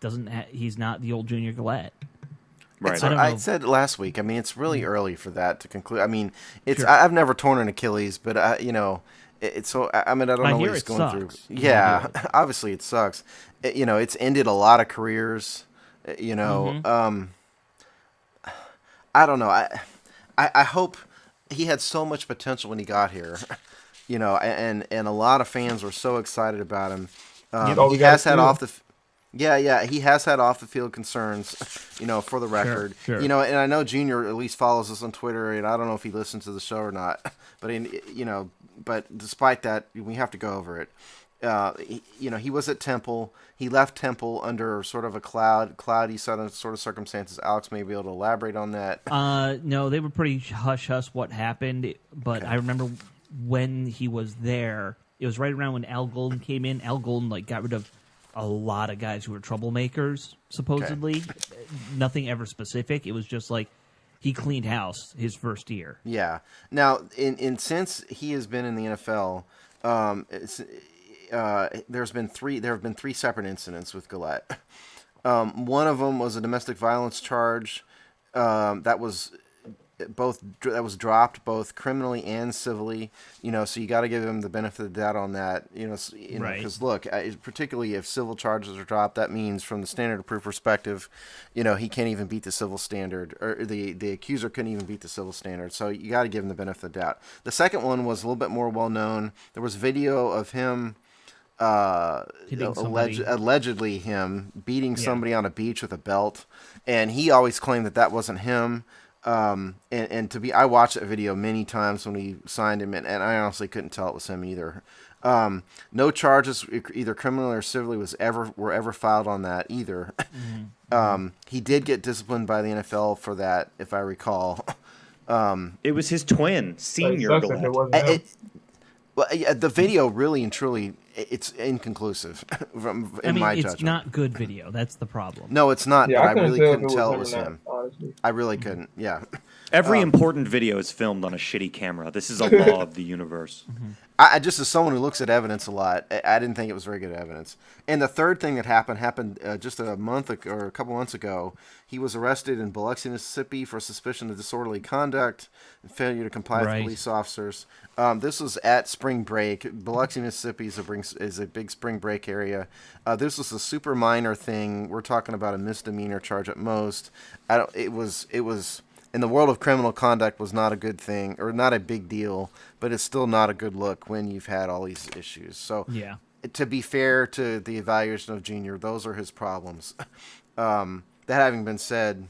not the old Junior Galette. Right. I said it last week. It's really early for that to conclude. I've never torn an Achilles, but I don't know what he's going through. Yeah, obviously it sucks. It's ended a lot of careers. I don't know. I hope he had so much potential when he got here. And a lot of fans were so excited about him. He has had he has had off the field concerns, for the record. Sure. And I know Junior at least follows us on Twitter, and I don't know if he listens to the show or not. But but despite that, we have to go over it. He was at Temple. He left Temple under sort of a cloudy sort of circumstances. Alex may be able to elaborate on that. No, they were pretty hush-hush what happened, but okay. I remember when he was there, it was right around when Al Golden came in. Al Golden got rid of a lot of guys who were troublemakers, supposedly. Okay. Nothing ever specific. It was just he cleaned house his first year. Yeah. Now, in since he has been in the NFL, There have been three separate incidents with Gillette. One of them was a domestic violence charge that was dropped both criminally and civilly. So you got to give him the benefit of the doubt on that. Right. Because look, particularly if civil charges are dropped, that means from the standard of proof perspective, he can't even beat the civil standard, or the accuser couldn't even beat the civil standard. So you got to give him the benefit of the doubt. The second one was a little bit more well known. There was video of him. Allegedly him beating somebody on a beach with a belt, and he always claimed that wasn't him. And I watched that video many times when we signed him, and I honestly couldn't tell it was him either. No charges, either criminally or civilly, were ever filed on that either. Mm-hmm. He did get disciplined by the NFL for that, if I recall. It was his twin, senior. The video really and truly, it's inconclusive in my judgment. It's not good video. That's the problem. No, it's not. But I really couldn't tell it was him. I really couldn't. Yeah. Every important video is filmed on a shitty camera. This is a law of the universe. Mm-hmm. I just, as someone who looks at evidence a lot, I didn't think it was very good evidence. And the third thing that happened just a couple months ago. He was arrested in Biloxi, Mississippi for suspicion of disorderly conduct and failure to comply with police officers. This was at spring break. Biloxi, Mississippi is a big spring break area. This was a super minor thing. We're talking about a misdemeanor charge at most. It was in the world of criminal conduct was not a good thing or not a big deal, but it's still not a good look when you've had all these issues. So yeah. To be fair to the evaluation of Junior, those are his problems. That having been said,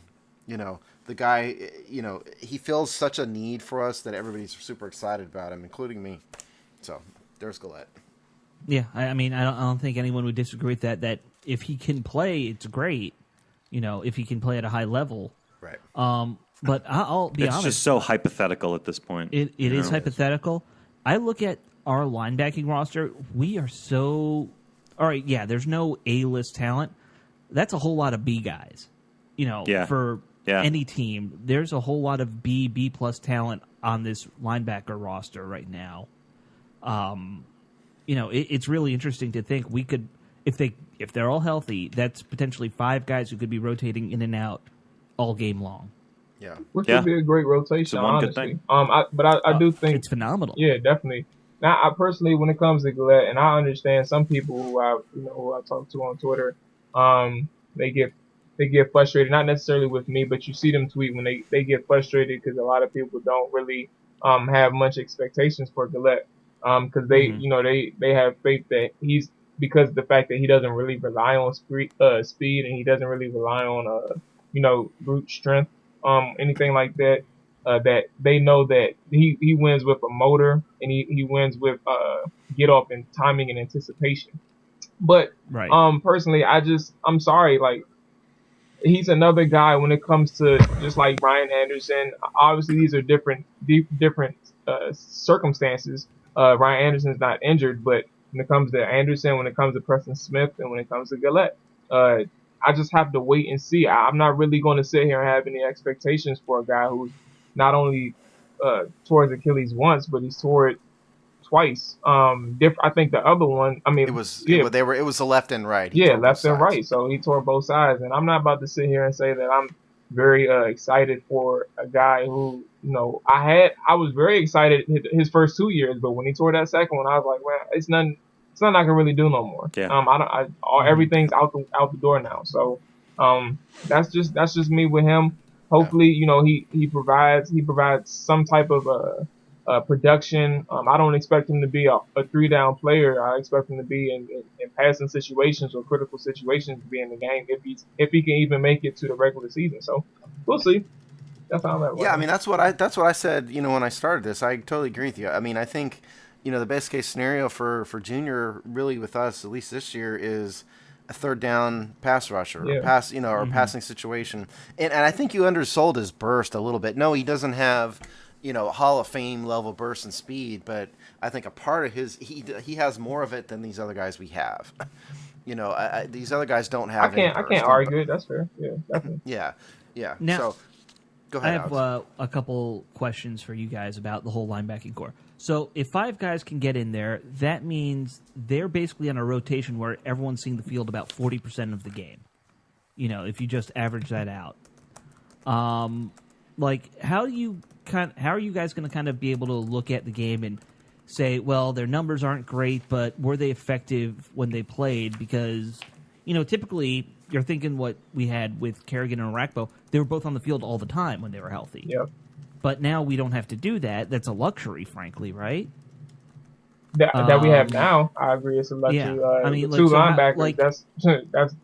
the guy, he feels such a need for us that everybody's super excited about him, including me. So there's Gillette. Yeah, I don't think anyone would disagree with that. That if he can play, it's great. If he can play at a high level. Right. But I'll be honest. It's just so hypothetical at this point. It is hypothetical. I look at our linebacking roster. We are so... All right, yeah, there's no A-list talent. That's a whole lot of B guys. For any team, there's a whole lot of B-plus talent on this linebacker roster right now. It's really interesting to think we could... If they're all healthy, that's potentially 5 guys who could be rotating in and out all game long. Yeah, which would be a great rotation, honestly. I do think it's phenomenal. Yeah, definitely. Now, I personally, when it comes to Gillette, and I understand some people who I talk to on Twitter, they get frustrated. Not necessarily with me, but you see them tweet when they get frustrated because a lot of people don't really have much expectations for Gillette, because they have faith that because of the fact that he doesn't really rely on speed and he doesn't really rely on brute strength. Anything like that, that they know that he wins with a motor and he wins with get off and timing and anticipation. But personally, I'm sorry, like he's another guy when it comes to just like Ryan Anderson. Obviously, these are different circumstances. Ryan Anderson's not injured, but when it comes to Anderson, when it comes to Preston Smith, and when it comes to Gillette, I just have to wait and see. I'm not really going to sit here and have any expectations for a guy who's not only tore his Achilles once, but he's tore it twice. I think the other one, it was the left and right. Left and right. So he tore both sides, and I'm not about to sit here and say that I'm very excited for a guy who, I was very excited his first 2 years, but when he tore that second one, I was like, well, it's not I can really do no more. Yeah. Everything's out the door now. So, that's just me with him. Hopefully, he provides some type of production. I don't expect him to be a 3-down player. I expect him to be in passing situations or critical situations to be in the game if he can even make it to the regular season. So we'll see. That's how that works. Yeah, that's what I said. When I started this, I totally agree with you. I think. The best case scenario for Junior really with us, at least this year, is a 3rd down pass rusher or passing situation. And I think you undersold his burst a little bit. No, he doesn't have, Hall of Fame level burst and speed, but I think a part of he has more of it than these other guys we have. These other guys don't have. I can't argue it. That's fair. Yeah, definitely. Yeah. Now, so, Go ahead, I have a couple questions for you guys about the whole linebacking core. So if 5 guys can get in there, that means they're basically on a rotation where everyone's seeing the field about 40% of the game. If you just average that out. How are you guys going to kind of be able to look at the game and say, well, their numbers aren't great, but were they effective when they played? Because, typically you're thinking what we had with Kerrigan and Rakbo, they were both on the field all the time when they were healthy. Yep. But now we don't have to do that. That's a luxury, frankly, right? That we have now. I agree. It's a luxury. Yeah. Two linebackers. That's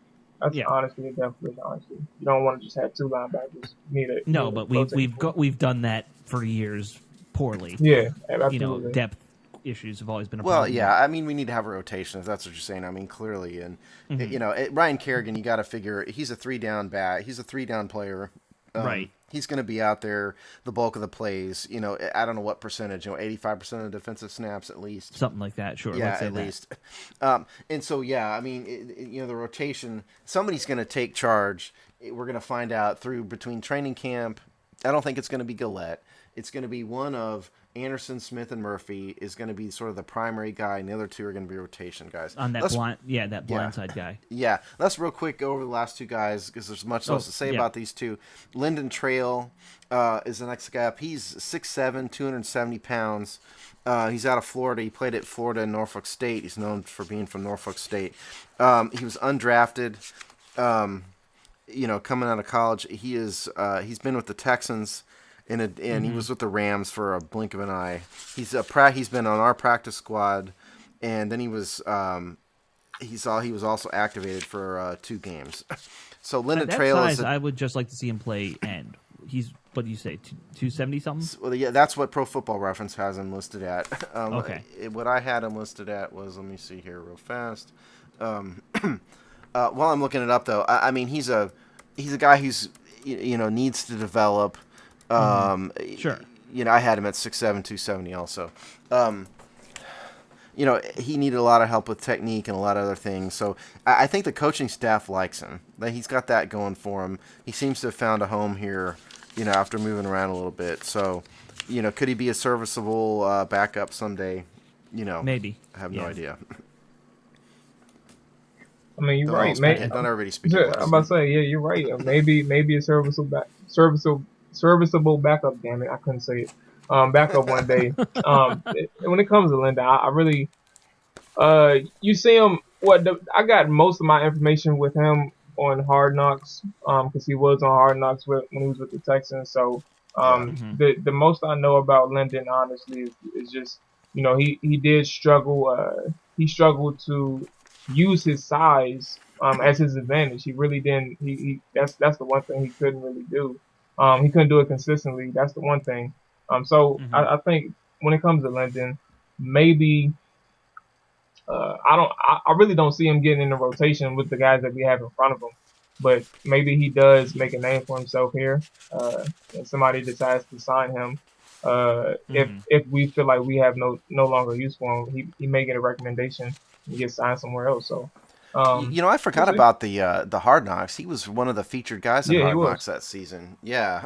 yeah. honestly a definitely honestly. You don't want to just have 2 linebackers. But we've done that for years poorly. Yeah, absolutely. Depth issues have always been a problem. Well, yeah, I mean, we need to have a rotation, if that's what you're saying. I mean, clearly. And, Ryan Kerrigan, you got to figure, he's a 3-down back. He's a 3-down player. Right. He's going to be out there the bulk of the plays. I don't know what percentage, 85% of defensive snaps at least. Something like that, sure. Yeah, let's say at that. least. And so, yeah, I mean, the rotation, somebody's going to take charge. We're going to find out between training camp. I don't think it's going to be Gillette. It's going to be one of Anderson, Smith, and Murphy is going to be sort of the primary guy, and the other 2 are going to be rotation guys. On that blindside guy. Yeah, let's real quick go over the last 2 guys because there's much else to say about these 2. Lyndon Trail is the next guy up. He's 6'7", 270 pounds. He's out of Florida. He played at Florida and Norfolk State. He's known for being from Norfolk State. He was undrafted. Coming out of college, he's been with the Texans. And he was with the Rams for a blink of an eye. He's been on our practice squad, and then he was also activated for 2 games. So Lyndon Trail size, is. I would just like to see him play end. He's what do you say, 270 something? Well, yeah, that's what Pro Football Reference has him listed at. Okay. What I had him listed at was, let me see here real fast. While I'm looking it up though, I mean he's a guy who's needs to develop. Sure. I had him at 6'7", 270 also. He needed a lot of help with technique and a lot of other things. So I think the coaching staff likes him. He's got that going for him. He seems to have found a home here, after moving around a little bit. So, could he be a serviceable backup someday? Maybe. I have no idea. I mean, you're right. Not everybody speaks. I'm about to say, yeah, you're right. Maybe a serviceable backup. Damn it, I couldn't say it. Backup one day. When it comes to Linda, I really, you see him. I got most of my information with him on Hard Knocks, because he was on Hard Knocks when he was with the Texans. So, the most I know about Lyndon, honestly, is just he did struggle. He struggled to use his size as his advantage. He really didn't. That's the one thing he couldn't really do. He couldn't do it consistently. That's the one thing. I think when it comes to Lyndon, maybe I really don't see him getting in the rotation with the guys that we have in front of him. But maybe he does make a name for himself here, and somebody decides to sign him. If we feel like we have no longer use for him, he may get a recommendation and get signed somewhere else. So. I forgot about the Hard Knocks. He was one of the featured guys in Hard Knocks that season. Yeah,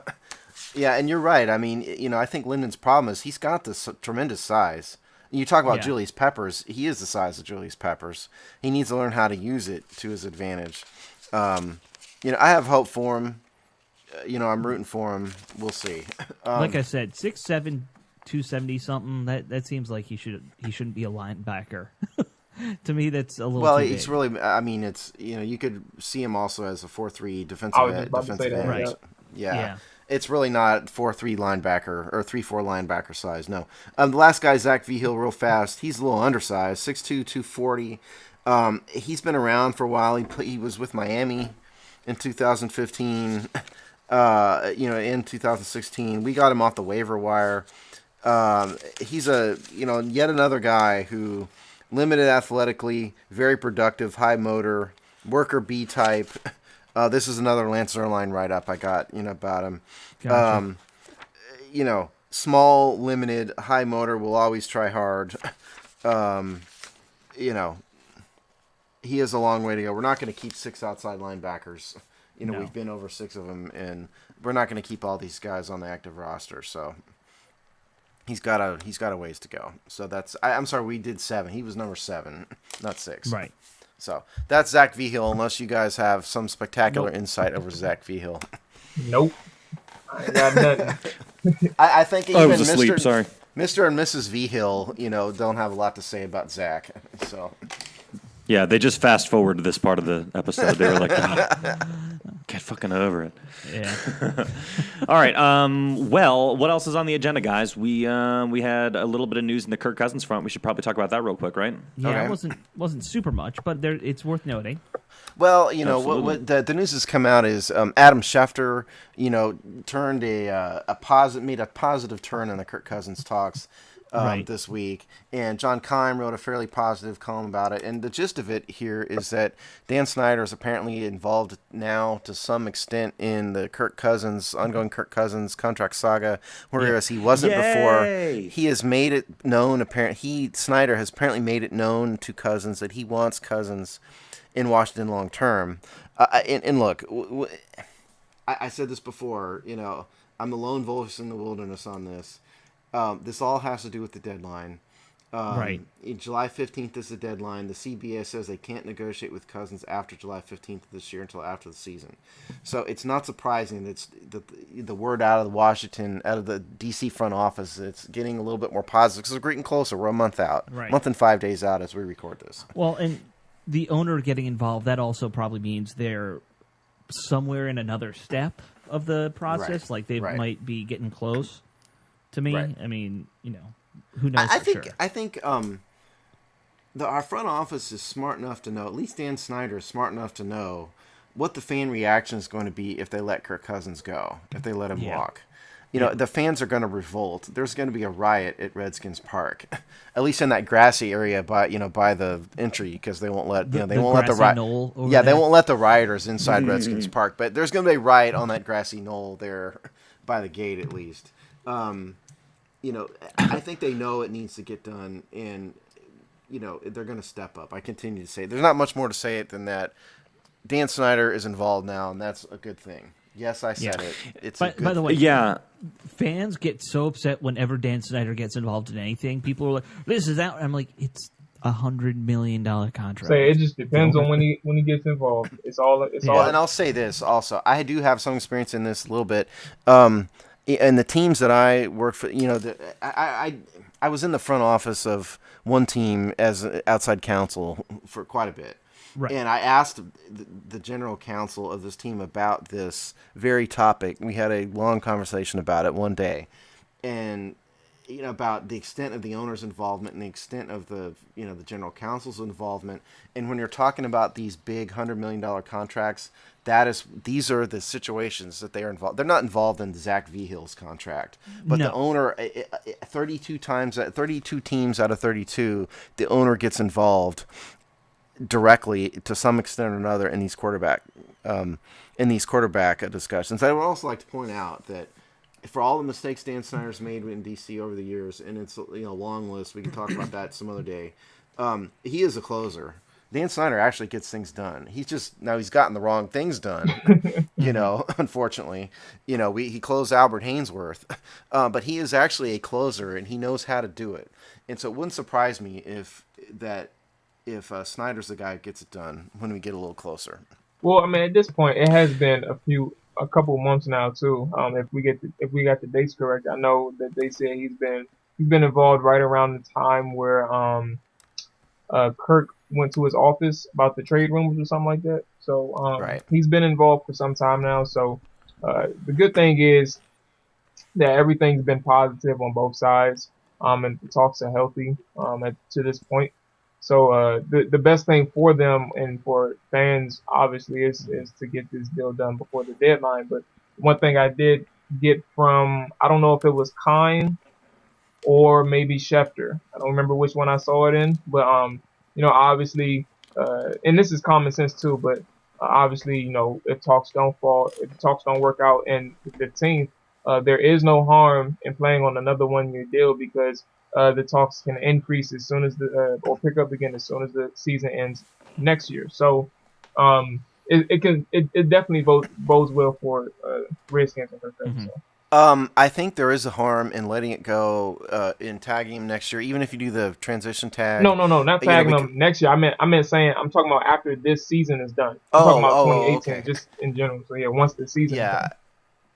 yeah, and you're right. I mean, I think Lyndon's problem is he's got this tremendous size. You talk about Julius Peppers. He is the size of Julius Peppers. He needs to learn how to use it to his advantage. I have hope for him. I'm rooting for him. We'll see. Like I said, 6'7", 270 something. That seems like he shouldn't be a linebacker. To me, that's a little. Well, too he's big. really. I mean, it's you could see him also as a 4-3 defensive end. Right. Yeah. It's really not 4-3 linebacker or 3-4 linebacker size. No. The last guy, Zach Vigil, real fast. He's a little undersized, 6'2", 240. He's been around for a while. He was with Miami in 2015. In 2016, we got him off the waiver wire. He's yet another guy who. Limited athletically, very productive, high motor, worker B type. This is another Lance Zierlein write-up I got, about him. Gotcha. Small, limited, high motor, will always try hard. He has a long way to go. We're not going to keep 6 outside linebackers. No. We've been over 6 of them in we're not going to keep all these guys on the active roster. So he's got a ways to go. So I'm sorry, we did 7. He was number 7, not 6. Right. So that's Zach Vigil. Unless you guys have some spectacular insight over Zach Vigil. Nope. I ain't got nothing. I think even I was asleep. Sorry. Mr. and Mrs. Vigil, don't have a lot to say about Zach. So. Yeah, they just fast forward to this part of the episode. They were like, get fucking over it. Yeah. All right. Well, what else is on the agenda, guys? We had a little bit of news in the Kirk Cousins front. We should probably talk about that real quick, right? Yeah, it wasn't super much, but it's worth noting. Well, what the news has come out is Adam Schefter, made a positive turn in the Kirk Cousins talks this week, and John Keim wrote a fairly positive column about it. And the gist of it here is that Dan Snyder is apparently involved now to some extent in the ongoing Kirk Cousins contract saga, whereas he wasn't before. He has made it known. Snyder has apparently made it known to Cousins that he wants Cousins in Washington long term. And look, I said this before, I'm the lone voice in the wilderness on this. This all has to do with the deadline. Right. July 15th is the deadline. The CBA says they can't negotiate with Cousins after July 15th of this year until after the season. So it's not surprising that the word out of the DC front office, it's getting a little bit more positive because we're getting closer. We're a month out, month and 5 days out as we record this. Well, and the owner getting involved, that also probably means they're somewhere in another step of the process. Right. Like they might be getting close to me. Right. I mean, who knows for sure. I think our front office is smart enough to know, at least Dan Snyder is smart enough to know what the fan reaction is going to be if they let Kirk Cousins go, if they let him walk. The fans are going to revolt. There's going to be a riot at Redskins Park, at least in that grassy area by the entry, because they won't let they won't let they won't let the rioters inside Redskins Park. But there's going to be a riot on that grassy knoll there by the gate at least. I think they know it needs to get done, and they're going to step up. I continue to say there's not much more to say it than that. Dan Snyder is involved now, and that's a good thing. Yes, I said it. It's a good by the way, yeah. Fans get so upset whenever Dan Snyder gets involved in anything. People are like, "This is out." I'm like, "It's $100 million contract." Say it just depends on when he gets involved. It's all. And I'll say this also. I do have some experience in this a little bit. And the teams that I work for, I was in the front office of one team as outside counsel for quite a bit. Right. And I asked the general counsel of this team about this very topic. We had a long conversation about it one day, and about the extent of the owner's involvement and the extent of the general counsel's involvement. And when you're talking about these big $100 million contracts, these are the situations that they are involved. They're not involved in Zach Vigil's contract, but the owner, 32 teams out of 32, the owner gets involved directly to some extent or another in these quarterback discussions. I would also like to point out that for all the mistakes Dan Snyder's made in DC over the years, and it's a long list, we can talk about that some other day. He is a closer. Dan Snyder actually gets things done. He's gotten the wrong things done. Unfortunately, he closed Albert Hainsworth, but he is actually a closer and he knows how to do it. And so it wouldn't surprise me if Snyder's the guy who gets it done when we get a little closer. Well, I mean, at this point, it has been a couple months now too. If we got the dates correct, I know that they say he's been involved right around the time where Kirk went to his office about the trade rumors or something like that. So he's been involved for some time now. So the good thing is that everything's been positive on both sides, and the talks are healthy to this point. So the best thing for them and for fans, obviously, is to get this deal done before the deadline. But one thing I did get from, I don't know if it was Keim or maybe Schefter. I don't remember which one I saw it in. But, obviously, and this is common sense too, but obviously, if talks don't work out in the 15th, there is no harm in playing on another 1-year deal because the talks can increase as soon as or pick up again as soon as the season ends next year. So, it definitely bodes well for Redskins and Kirk Cousins. So. I think there is a harm in letting it go in tagging him next year, even if you do the transition tag. No, not tagging him next year. I meant saying I'm talking about after this season is done. I'm talking about 2018, okay. just in general. So yeah, once the season. Yeah. Is done.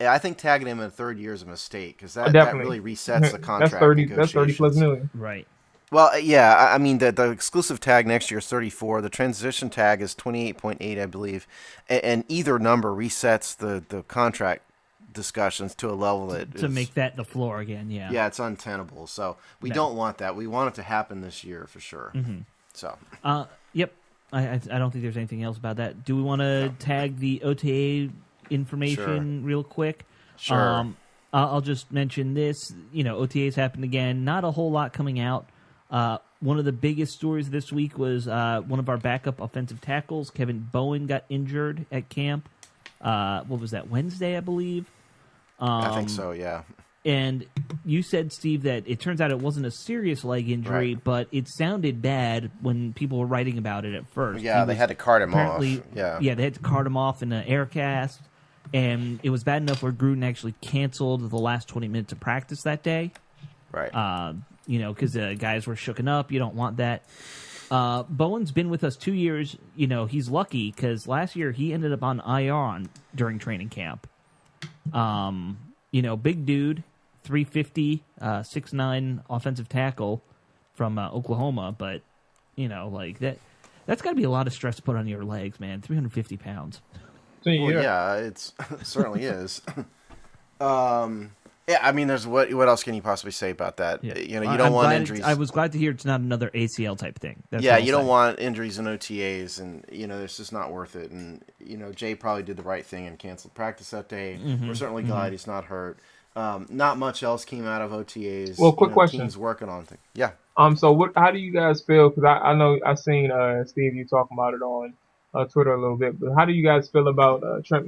Yeah, I think tagging him in the third year is a mistake because that really resets the contract. That's 30 plus million. Right. Well, yeah, I mean the exclusive tag next year is 34. The transition tag is 28.8, I believe, and either number resets the contract discussions to a level that to make that the floor again. Yeah. Yeah, it's untenable. So we don't want that. We want it to happen this year for sure. Mm-hmm. So. Yep. I don't think there's anything else about that. Do we want to tag the OTA information real quick? Sure. I'll just mention this. OTAs happened again. Not a whole lot coming out. One of the biggest stories this week was one of our backup offensive tackles, Kevin Bowen, got injured at camp. What was that, Wednesday, I believe? I think so, yeah. And you said, Steve, that it turns out it wasn't a serious leg injury, but it sounded bad when people were writing about it at first. Yeah, they had to cart him off. Yeah, they had to cart him off in an air cast. And it was bad enough where Gruden actually canceled the last 20 minutes of practice that day. Right. Because the guys were shooken up. You don't want that. Bowen's been with us 2 years. He's lucky because last year he ended up on IR during training camp. Big dude, 350, 6'9", offensive tackle from Oklahoma. But, that's got to be a lot of stress to put on your legs, man. 350 pounds. Well, yeah, it certainly is. Yeah, I mean, there's what else can you possibly say about that? Yeah. You don't want injuries. I was glad to hear it's not another ACL type thing. That's you don't want injuries in OTAs, and it's just not worth it. And Jay probably did the right thing and canceled practice that day. Mm-hmm. We're certainly glad he's not hurt. Not much else came out of OTAs. Well, quick question. Teams working on things. Yeah. So how do you guys feel? Because I know I seen Steve, you talking about it on Twitter a little bit, but how do you guys feel about Trent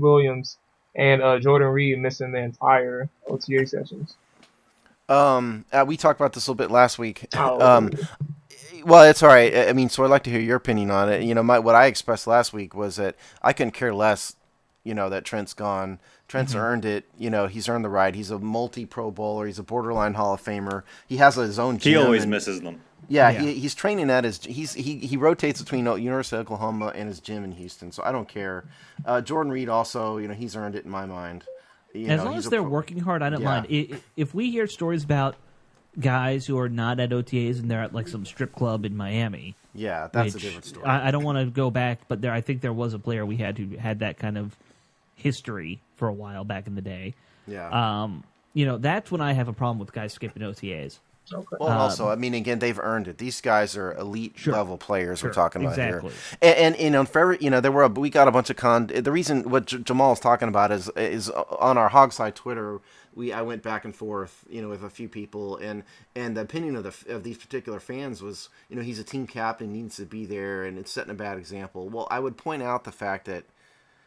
Williams and Jordan Reed missing the entire OTA sessions? We talked about this a little bit last week. Oh. Well, it's all right. I mean, so I'd like to hear your opinion on it. What I expressed last week was that I couldn't care less, that Trent's gone. Trent's earned it. He's earned the right. He's a multi-Pro Bowler. He's a borderline Hall of Famer. He has his own gym. He always misses them. Yeah, he's training at he rotates between University of Oklahoma and his gym in Houston, so I don't care. Jordan Reed also, he's earned it in my mind. As long as they're working hard, I don't mind. If we hear stories about guys who are not at OTAs and they're at like some strip club in Miami, that's a different story. I don't want to go back, but I think there was a player we had who had that kind of history for a while back in the day. Yeah. That's when I have a problem with guys skipping OTAs. Okay. Well, also, I mean, again, they've earned it. These guys are elite level players we're talking about here. And we got a bunch of the reason what Jamal is talking about is on our Hogside Twitter. I went back and forth, with a few people, and the opinion of these particular fans was, he's a team captain, needs to be there, and it's setting a bad example. Well, I would point out the fact that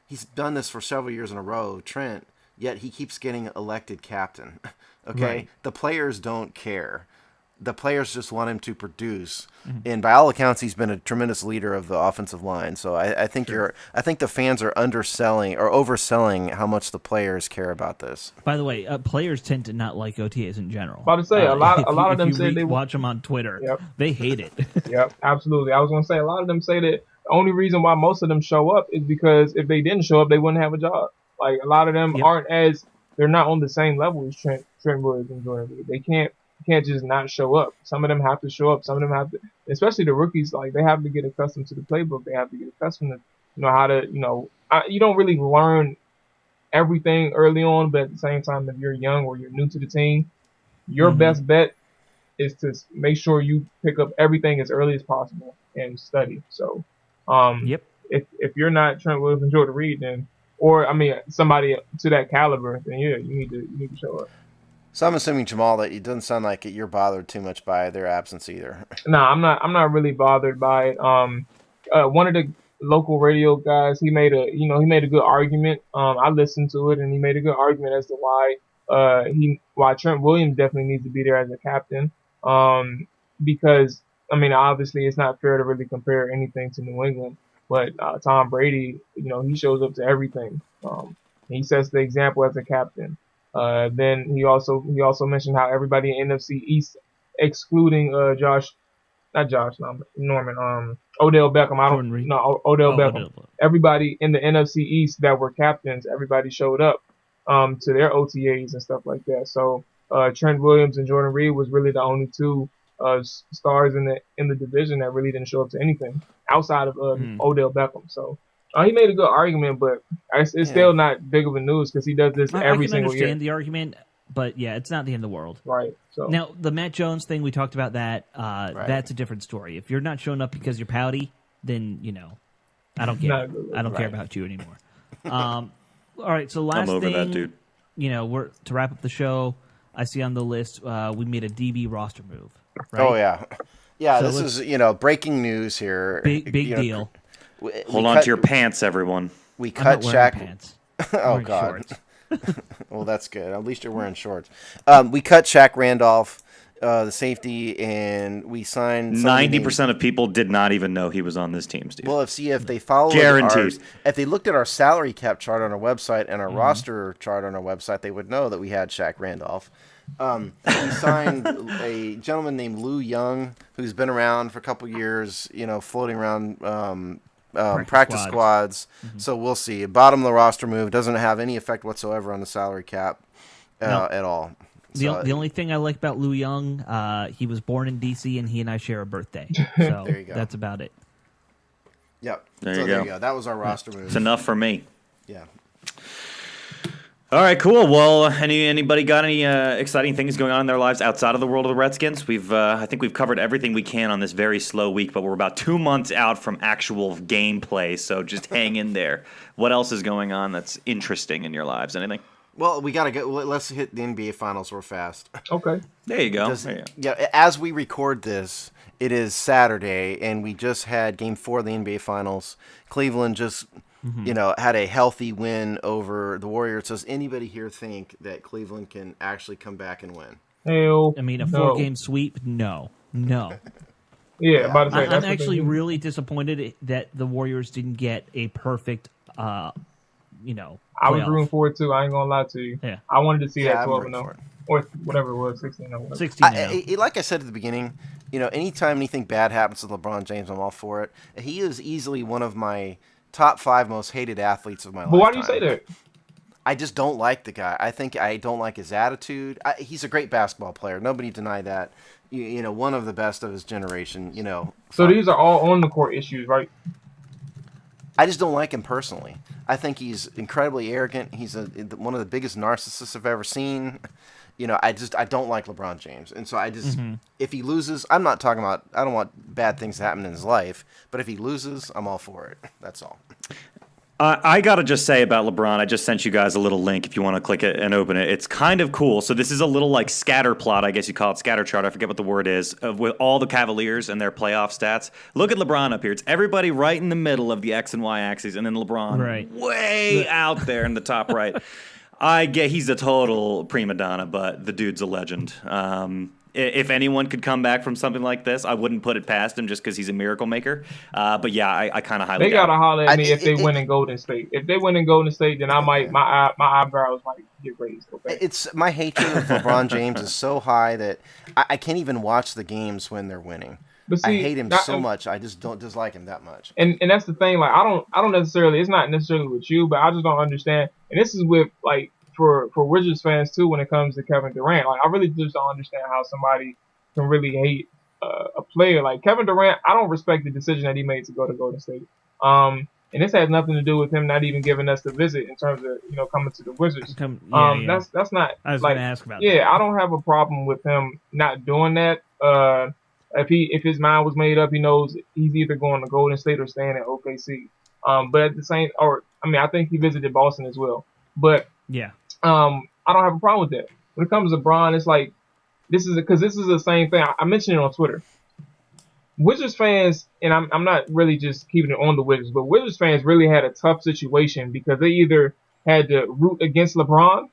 he's done this for several years in a row, Trent, yet he keeps getting elected captain. Okay? Right. The players don't care. The players just want him to produce, and by all accounts, he's been a tremendous leader of the offensive line. So I think the fans are underselling or overselling how much the players care about this. By the way, players tend to not like OTAs in general. About to say a lot of them say they watch them on Twitter. Yep. They hate it. Yep, absolutely. I was going to say a lot of them say that the only reason why most of them show up is because if they didn't show up, they wouldn't have a job. Like a lot of them they're not on the same level as Trent Williams and Jordan Reed. They can't just not show up. Some of them have to show up. Some of them have to, especially the rookies, like they have to get accustomed to the playbook. They have to get accustomed to, how to, you don't really learn everything early on, but at the same time, if you're young or you're new to the team, your best bet is to make sure you pick up everything as early as possible and study. So, if you're not Trent Williams and Jordan Reed, then, somebody to that caliber, then you need to show up. So I'm assuming, Jamal, that it doesn't sound like you're bothered too much by their absence either. No, I'm not really bothered by it. One of the local radio guys, he made a good argument. I listened to it, and he made a good argument as to why Trent Williams definitely needs to be there as a captain. Because obviously it's not fair to really compare anything to New England. But Tom Brady, he shows up to everything. He sets the example as a captain. Then he also mentioned how everybody in NFC East, excluding Norman, Odell Beckham. Odell Beckham. Everybody in the NFC East that were captains, everybody showed up to their OTAs and stuff like that. So Trent Williams and Jordan Reed was really the only two stars in the division that really didn't show up to anything outside of Odell Beckham. So he made a good argument, but it's still not big of a news because he does this every single year. I can understand the argument, but yeah, it's not the end of the world. Right. So now the Matt Jones thing, we talked about that. That's a different story. If you're not showing up because you're pouty, then I don't care. I don't care about you anymore. All right. So last I'm over thing, that, dude. We're to wrap up the show. I see on the list we made a DB roster move. Right? Oh yeah. So this is breaking news here. Big deal. Hold on to your pants, everyone. We cut Shaq. Pants. Oh God. Well, that's good. At least you're wearing shorts. We cut Shaq Randolph, the safety, and we signed 90% of people did not even know he was on this team, Steve. Well, if they followed if they looked at our salary cap chart on our website and our roster chart on our website, they would know that we had Shaq Randolph. We signed a gentleman named Lou Young, who's been around for a couple years, floating around practice squads. Mm-hmm. So we'll see. Bottom of the roster move doesn't have any effect whatsoever on the salary cap at all. The only thing I like about Lou Young, he was born in D.C. and he and I share a birthday. So there you go. That's about it. Yep. There you go. That was our roster move. It's enough for me. Yeah. All right, cool. Well, anybody got any exciting things going on in their lives outside of the world of the Redskins? I think we've covered everything we can on this very slow week, but we're about 2 months out from actual gameplay, so just hang in there. What else is going on that's interesting in your lives? Anything? Well, we got to go. Let's hit the NBA Finals real fast. Okay. There you go. Yeah, as we record this, it is Saturday, and we just had Game 4 of the NBA Finals. Cleveland just... had a healthy win over the Warriors. Does anybody here think that Cleveland can actually come back and win? Hell, I mean, a 4-game sweep? No. Yeah, about to say, I'm actually really disappointed that the Warriors didn't get a perfect, I was rooting for it too. I ain't gonna lie to you. Yeah. I wanted to see that 12-0 or whatever it was, 16-0. 16-0. Like I said at the beginning, anytime anything bad happens to LeBron James, I'm all for it. He is easily one of my top 5 most hated athletes of my life. But why do you say that? I just don't like the guy. I don't like his attitude. He's a great basketball player. Nobody deny that. One of the best of his generation. So these are all on the court issues, right? I just don't like him personally. I think he's incredibly arrogant. He's one of the biggest narcissists I've ever seen. I don't like LeBron James. And so if he loses, I'm not talking about, I don't want bad things to happen in his life, but if he loses, I'm all for it. That's all. I got to just say about LeBron, I just sent you guys a little link if you want to click it and open it. It's kind of cool. So this is a little like scatter plot, I guess you call it, scatter chart. I forget what the word is, with all the Cavaliers and their playoff stats. Look at LeBron up here. It's everybody right in the middle of the X and Y axes, and then LeBron way out there in the top right. I get he's a total prima donna, but the dude's a legend. If anyone could come back from something like this, I wouldn't put it past him just because he's a miracle maker. But yeah, I kind of highly. They gotta holler at me if they win in Golden State. If they win in Golden State, then I might my eyebrows might get raised. Okay? It's my hatred of LeBron James is so high that I can't even watch the games when they're winning. But see, I hate him so much. I just don't dislike him that much. And that's the thing. Like I don't necessarily. It's not necessarily with you, but I just don't understand. And this is with like for Wizards fans too when it comes to Kevin Durant. Like I really just don't understand how somebody can really hate a player like Kevin Durant. I don't respect the decision that he made to go to Golden State. And this has nothing to do with him not even giving us the visit in terms of coming to the Wizards. That's not. I was going to ask about. Yeah, that. I don't have a problem with him not doing that. If his mind was made up, he knows he's either going to Golden State or staying at OKC. But at the same, I think he visited Boston as well. But yeah, I don't have a problem with that. When it comes to LeBron, it's like this is the same thing. I mentioned it on Twitter. Wizards fans, and I'm not really just keeping it on the Wizards, but Wizards fans really had a tough situation because they either had to root against LeBron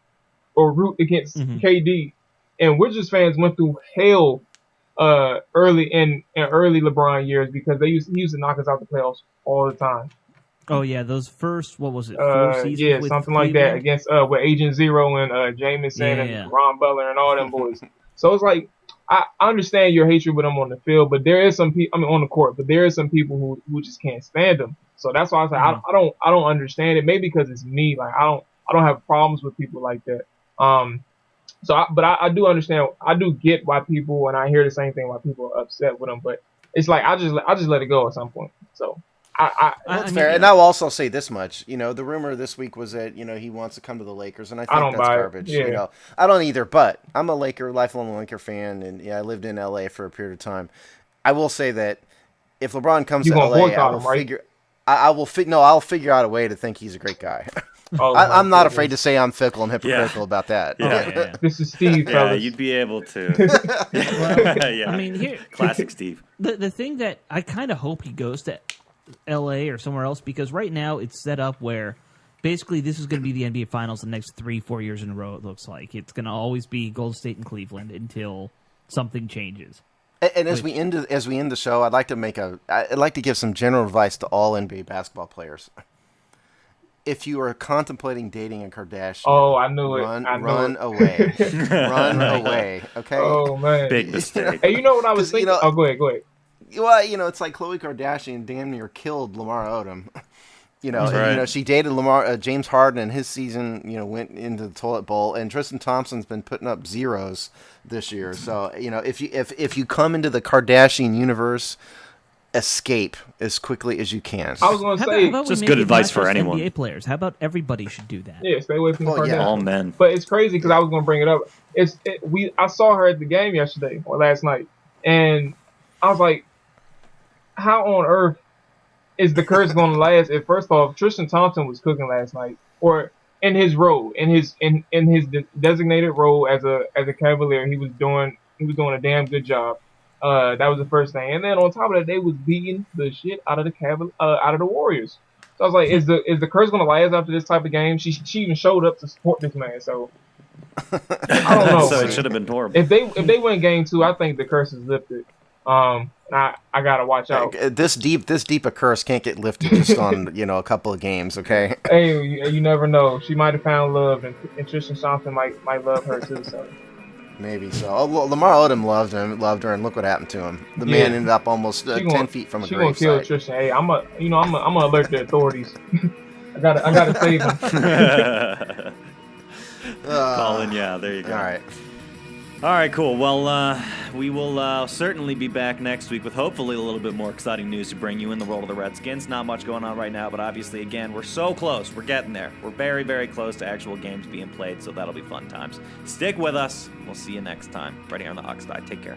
or root against KD, and Wizards fans went through hell early LeBron years because he used to knock us out the playoffs all the time. Oh yeah, those first, what was it, 4 seasons? Yeah, with something Cleveland? like that against with Agent Zero and Jameson and Ron Butler and all them boys. So it's like I understand your hatred with them on the field, but there is some people. I mean, on the court, but there is some people who just can't stand them. So that's why I say I don't understand it. Maybe because it's me. Like I don't have problems with people like that. But I do understand. I do get why people, and I hear the same thing why people are upset with them. But it's like I just let it go at some point. So. That's fair, and I'll also say this much. The rumor this week was that he wants to come to the Lakers, and I think that's garbage. Yeah. I don't either. But I'm a lifelong Laker fan, and I lived in LA for a period of time. I will say that if LeBron comes to LA, I'll figure out a way to think he's a great guy. I'm not afraid to say I'm fickle and hypocritical about that. Yeah. This is Steve. Yeah, you'd be able to. I mean, classic Steve. The thing that I kind of hope he goes to LA or somewhere else, because right now it's set up where basically this is going to be the NBA Finals the next 3-4 years in a row. It looks like it's going to always be Golden State and Cleveland until something changes. And as we end the show, I'd like to give some general advice to all NBA basketball players. If you are contemplating dating a Kardashian, I knew it. Run away. Run away. Okay. Oh man, big mistake. Hey, you know what I was thinking? Go ahead. Well, it's like Khloe Kardashian damn near killed Lamar Odom. She dated James Harden, and his season, went into the toilet bowl. And Tristan Thompson's been putting up zeros this year. So, if you come into the Kardashian universe, escape as quickly as you can. I was going to say, just good advice for anyone. NBA players, how about everybody should do that? Yeah, stay away from the Kardashians. Yeah, all men. But it's crazy because I was going to bring it up. I saw her at the game yesterday or last night, and I was like, how on earth is the curse going to last? If first off, Tristan Thompson was cooking last night, or in his role, in his designated role as a Cavalier, he was doing a damn good job. That was the first thing, and then on top of that, they was beating the shit out of the Warriors. So I was like, is the curse going to last after this type of game? She even showed up to support this man. So I don't know. So it should have been horrible. If they win game 2, I think the curse is lifted. I gotta watch out. This deep a curse can't get lifted just on a couple of games. Okay. Hey, you never know. She might have found love, and Tristan Thompson might love her too. So maybe so. Lamar Odom loved her, and look what happened to him. The man ended up almost 10 feet from a gravesite. She gonna kill Tristan. Hey, I'm gonna alert the authorities. I gotta save him. Colin, yeah, there you go. All right, cool. Well, we will certainly be back next week with hopefully a little bit more exciting news to bring you in the world of the Redskins. Not much going on right now, but obviously, again, we're so close. We're getting there. We're very, very close to actual games being played, so that'll be fun times. Stick with us. We'll see you next time right here on the Oxide. Take care.